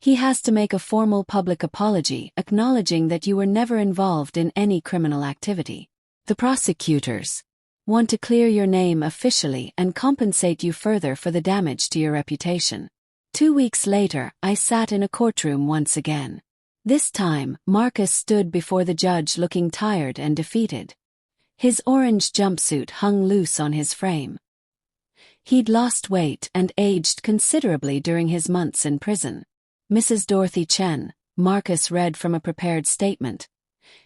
He has to make a formal public apology acknowledging that you were never involved in any criminal activity. The prosecutors want to clear your name officially and compensate you further for the damage to your reputation. 2 weeks later, I sat in a courtroom once again. This time, Marcus stood before the judge looking tired and defeated. His orange jumpsuit hung loose on his frame. He'd lost weight and aged considerably during his months in prison. Mrs. Dorothy Chen, Marcus read from a prepared statement,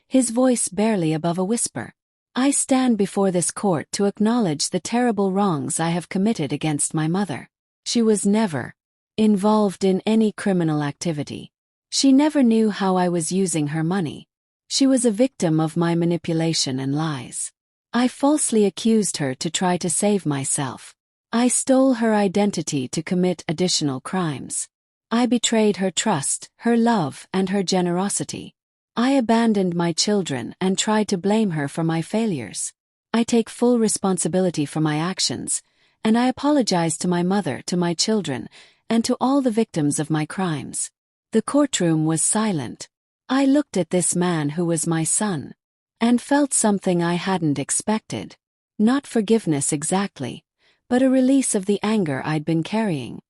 his voice barely above a whisper. I stand before this court to acknowledge the terrible wrongs I have committed against my mother. She was never involved in any criminal activity. She never knew how I was using her money. She was a victim of my manipulation and lies. I falsely accused her to try to save myself. I stole her identity to commit additional crimes. I betrayed her trust, her love, and her generosity. I abandoned my children and tried to blame her for my failures. I take full responsibility for my actions, and I apologize to my mother, to my children, and to all the victims of my crimes. The courtroom was silent. I looked at this man who was my son, and felt something I hadn't expected. Not forgiveness exactly, but a release of the anger I'd been carrying.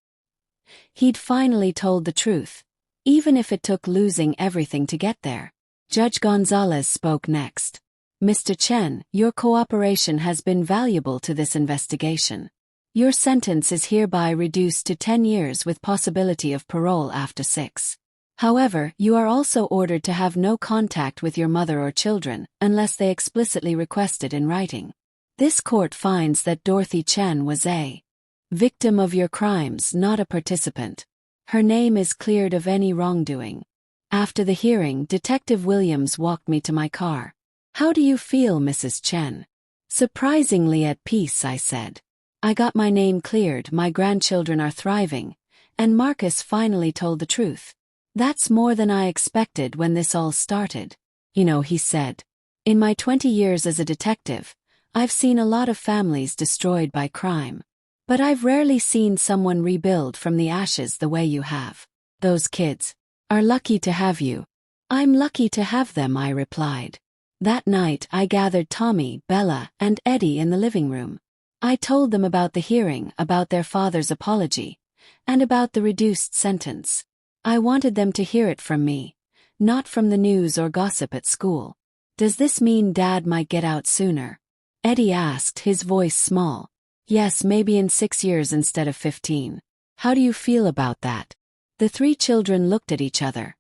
He'd finally told the truth. even if it took losing everything to get there. Judge Gonzalez spoke next. Mr. Chen, your cooperation has been valuable to this investigation. Your sentence is hereby reduced to 10 years with possibility of parole after 6. However, you are also ordered to have no contact with your mother or children, unless they explicitly request it in writing. This court finds that Dorothy Chen was a victim of your crimes, not a participant. Her name is cleared of any wrongdoing. After the hearing, Detective Williams walked me to my car. How do you feel, Mrs. Chen? Surprisingly at peace, I said. I got my name cleared, my grandchildren are thriving, and Marcus finally told the truth. That's more than I expected when this all started. You know, he said. In my 20 years as a detective, I've seen a lot of families destroyed by crime. But I've rarely seen someone rebuild from the ashes the way you have. Those kids are lucky to have you. I'm lucky to have them, I replied. That night I gathered Tommy, Bella, and Eddie in the living room. I told them about the hearing, about their father's apology, and about the reduced sentence. I wanted them to hear it from me, not from the news or gossip at school. Does this mean Dad might get out sooner? Eddie asked, his voice small. Yes, maybe in 6 years instead of 15. How do you feel about that? The 3 children looked at each other,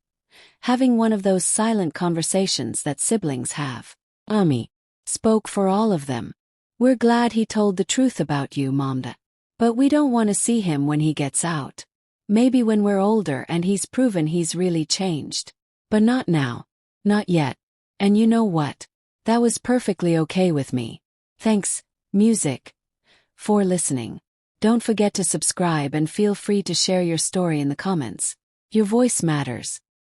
having one of those silent conversations that siblings have. Mommy spoke for all of them. We're glad he told the truth about you, Momda. But we don't want to see him when he gets out. Maybe when we're older and he's proven he's really changed. But not now. Not yet. And you know what? That was perfectly okay with me. Thanks, music, for listening. Don't forget to subscribe and feel free to share your story in the comments. Your voice matters.